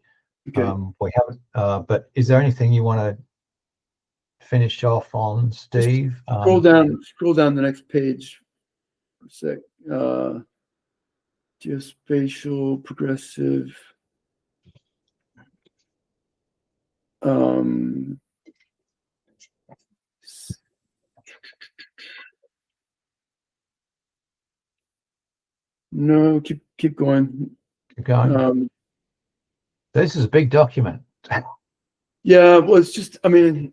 okay. We haven't, but is there anything you want to finish off on, Steve? Scroll down the next page for a sec. Geospatial, progressive. No, keep going. Keep going. This is a big document. Yeah, well, it's just, I mean,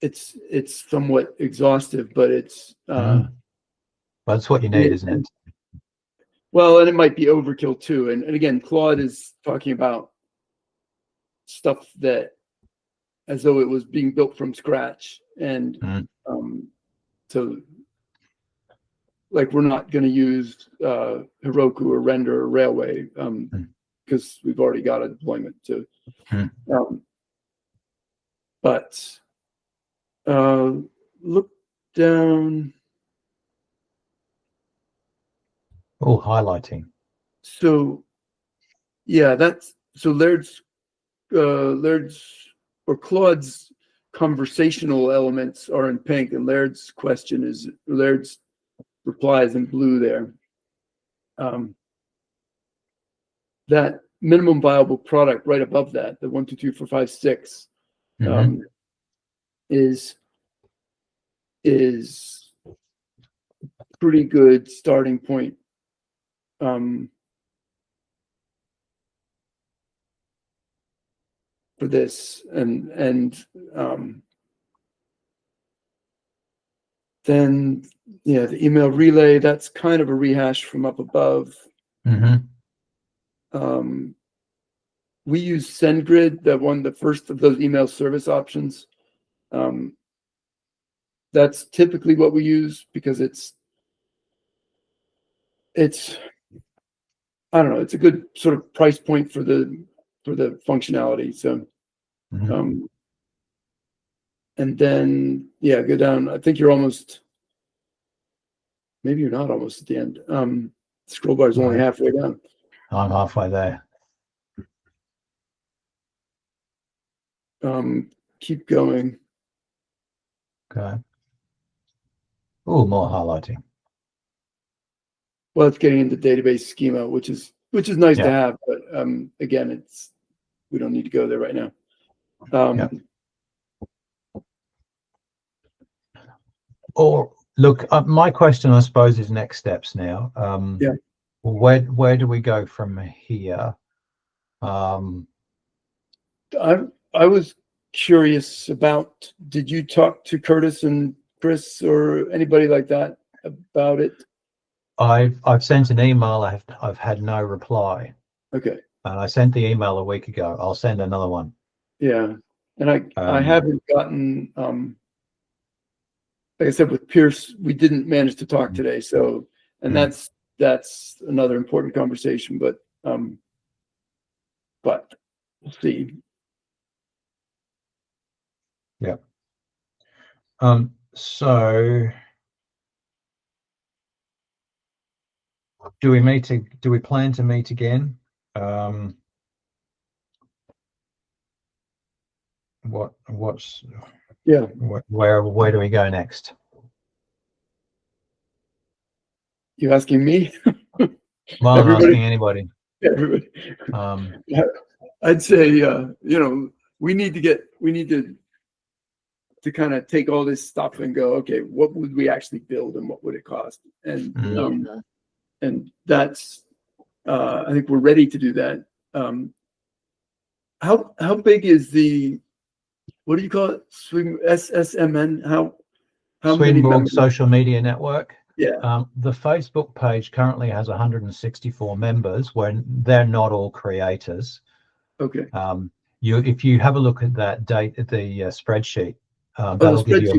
it's somewhat exhaustive, but it's That's what you need, isn't it? Well, and it might be overkill too. And again, Claude is talking about stuff that as though it was being built from scratch. And so like we're not going to use Heroku or Render or Railway because we've already got a deployment to. But look down. Oh, highlighting. So yeah, so Laird's or Claude's conversational elements are in pink, and Laird's reply is in blue there. That minimum viable product right above that, the 1, 2, 3, 4, 5, 6, is pretty good starting point. For this, and then the email relay, that's kind of a rehash from up above. We use SendGrid, the first of those email service options. That's typically what we use because it's I don't know, it's a good sort of price point for the functionality. So and then go down. I think you're almost, maybe you're not almost at the end. Scroll bar is only halfway down. I'm halfway there. Keep going. Okay. Oh, more highlighting. Well, it's getting into database schema, which is nice to have, but again, we don't need to go there right now. Or Look, my question, I suppose, is next steps now. Yeah. Where do we go from here? I was curious about, did you talk to Curtis and Chris or anybody like that about it? I've sent an email. I've had no reply. Okay. And I sent the email a week ago. I'll send another one. Yeah. And I haven't gotten, like I said, with Pierce, we didn't manage to talk today. So, and that's another important conversation, but we'll see. Yeah. So do we plan to meet again? What's Yeah. Where do we go next? You asking me? Well, I'm Everybody? asking anybody. Everybody. I'd say, we need to kind of take all this stuff and go, okay, what would we actually build and what would it cost? And and that's, I think we're ready to do that. How big is the, what do you call it? SSMN? How many Swedenborg members? Social Media Network. Yeah. The Facebook page currently has 164 members, when they're not all creators. Okay. If you have a look at that the spreadsheet, that'll give you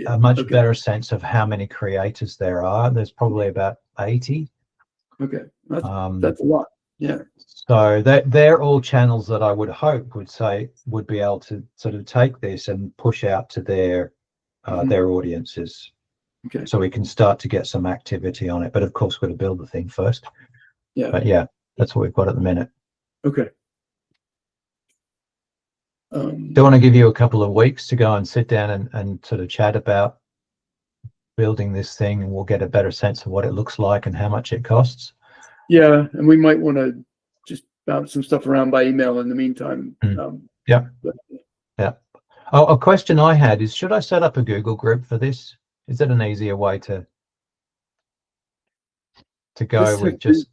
a much better sense of how many creators there are. There's probably about 80. Okay, that's a lot. Yeah. So they're all channels that I would hope would be able to sort of take this and push out to their audiences. Okay. So we can start to get some activity on it. But of course, we've got to build the thing first. Yeah. But yeah, that's what we've got at the minute. Okay. Do you want to give you a couple of weeks to go and sit down and sort of chat about building this thing, and we'll get a better sense of what it looks like and how much it costs? Yeah, and we might want to just bounce some stuff around by email in the meantime. Yeah. Oh, a question I had is, should I set up a Google group for this? Is it an easier way to go with just?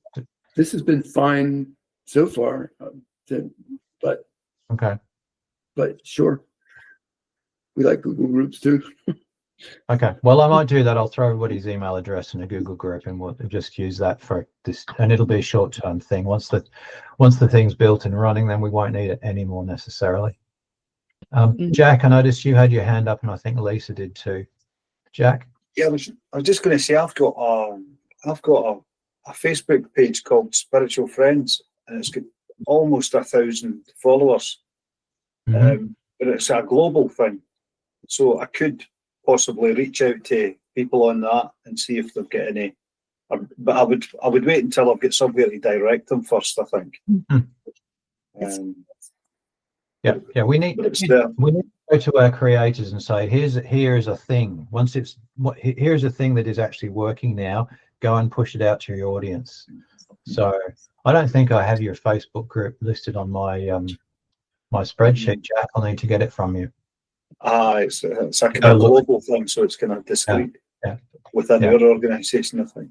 This has been fine so far, but Okay. But sure, we like Google groups too. Okay. Well, I might do that. I'll throw everybody's email address in a Google group, and we'll just use that for this. And it'll be a short-term thing. Once the thing's built and running, then we won't need it anymore necessarily. Jack, I noticed you had your hand up, and I think Lisa did too. Jack? Yeah, I was just going to say, I've got a Facebook page called Spiritual Friends, and it's got almost 1,000 followers. But it's a global thing, so I could possibly reach out to people on that and see if they've got any. But I would wait until I've got somewhere to direct them first, I think. Yeah. We need to go to our creators and say, here's a thing. Here's a thing that is actually working now. Go and push it out to your audience. So I don't think I have your Facebook group listed on my spreadsheet, Jack. I'll need to get it from you. It's a kind of global thing, so it's kind of discreet within your organisation, I think.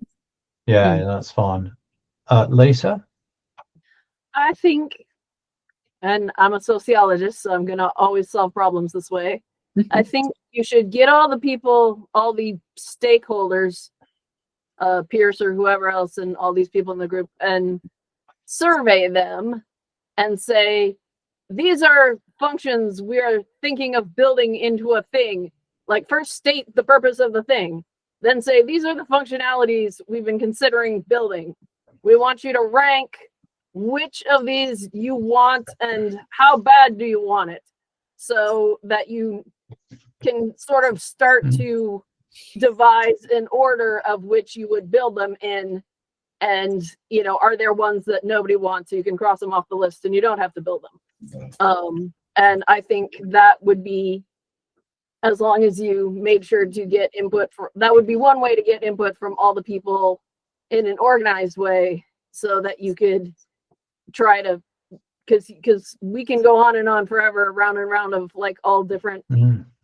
Yeah, that's fine. Lisa? I think, and I'm a sociologist, so I'm going to always solve problems this way. I think you should get all the people, all the stakeholders, Pierce or whoever else, and all these people in the group, and survey them and say, these are functions we are thinking of building into a thing. Like, first state the purpose of the thing, then say, these are the functionalities we've been considering building. We want you to rank which of these you want and how bad do you want it, so that you can sort of start to devise an order of which you would build them in. And, are there ones that nobody wants, so you can cross them off the list and you don't have to build them. And I think that would be, as long as you made sure to get input that would be one way to get input from all the people in an organized way, so that you could try to, because we can go on and on forever, round and round of like all different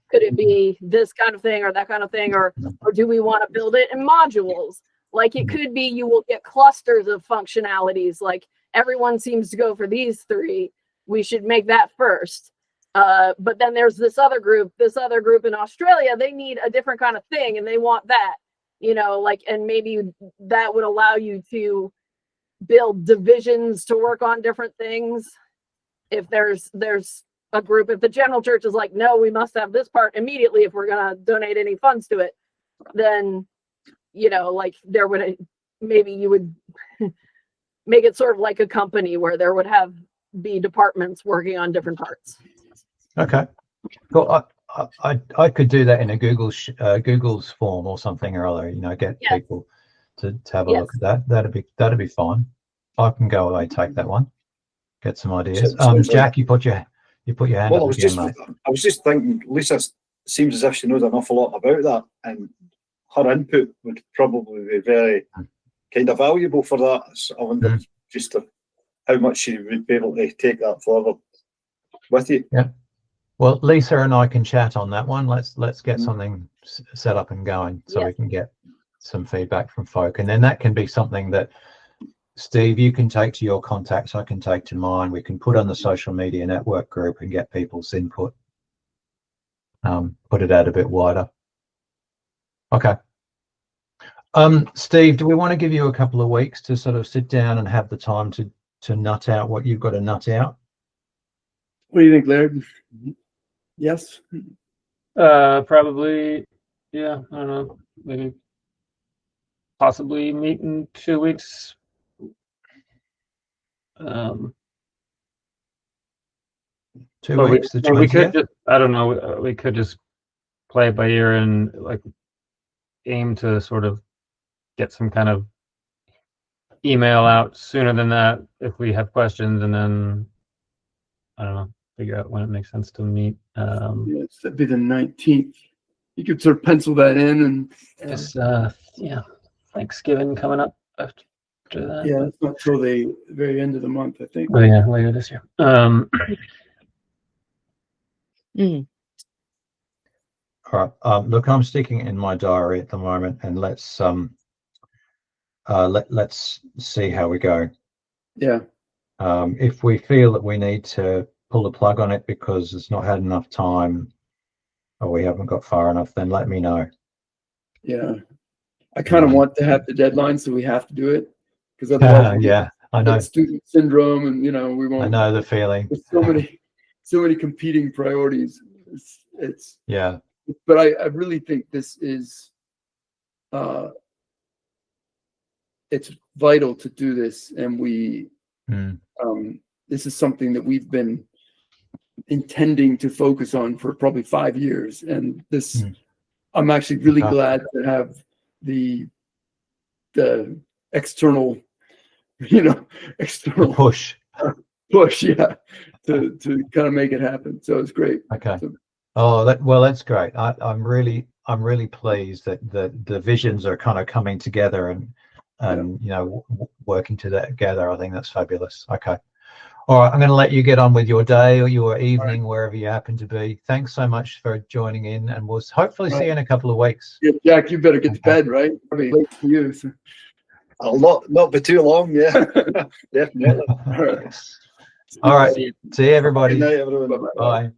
Could it be this kind of thing or that kind of thing, or do we want to build it in modules? Like it could be you will get clusters of functionalities. Like everyone seems to go for these 3. We should make that first. But then there's this other group in Australia, they need a different kind of thing and they want that, like, and maybe that would allow you to build divisions to work on different things. If there's a group, if the general church is like, no, we must have this part immediately if we're going to donate any funds to it, then, like there would, maybe you would make it sort of like a company where there would be departments working on different parts. Okay. Well, I could do that in a Google's form or something or other. Get people to have a look at that. That'd be fine. I can go away, take that one, get some ideas. Jack, you put your hand up again, mate. I was just thinking, Lisa seems as if she knows an awful lot about that, and her input would probably be very kind of valuable for that. So I wonder just how much she would be able to take that forward with you. Yeah. Well, Lisa and I can chat on that one. Let's get something set up and going so we can get some feedback from folk, and then that can be something that Steve, you can take to your contacts, I can take to mine. We can put on the social media network group and get people's input. Put it out a bit wider. Okay. Steve, do we want to give you a couple of weeks to sort of sit down and have the time to nut out what you've got to nut out? What do you think, Larry? Yes. Probably. Yeah. I don't know. Maybe. Possibly meet in 2 weeks. 2 weeks. We could just. I don't know. We could just play it by ear and like aim to sort of get some kind of email out sooner than that if we have questions, and then I don't know, figure out when it makes sense to meet. Yes, that'd be the 19th. You could sort of pencil that in and just Thanksgiving coming up after that. Yeah, it's not till the very end of the month, I think. Oh yeah, later this year. All right. Look, I'm sticking it in my diary at the moment, and let's see how we go. Yeah. If we feel that we need to pull the plug on it because it's not had enough time or we haven't got far enough, then let me know. Yeah. I kind of want to have the deadline, so we have to do it, because otherwise, yeah, I know student syndrome, and we won't. I know the feeling. There's so many competing priorities. It's yeah. But I really think this is it's vital to do this, and this is something that we've been intending to focus on for probably 5 years, and this I'm actually really glad to have the external push to kind of make it happen. So it's great. Okay. That's great. I'm really pleased that the visions are kind of coming together and working together. I think that's fabulous. Okay. All right, I'm going to let you get on with your day or your evening, wherever you happen to be. Thanks so much for joining in, and we'll hopefully see you in a couple of weeks. Yeah, Jack, you better get to bed, right? Probably late for you. So. I'll not be too long. Yeah, definitely. All right. See you, everybody. Good night, everyone. Bye.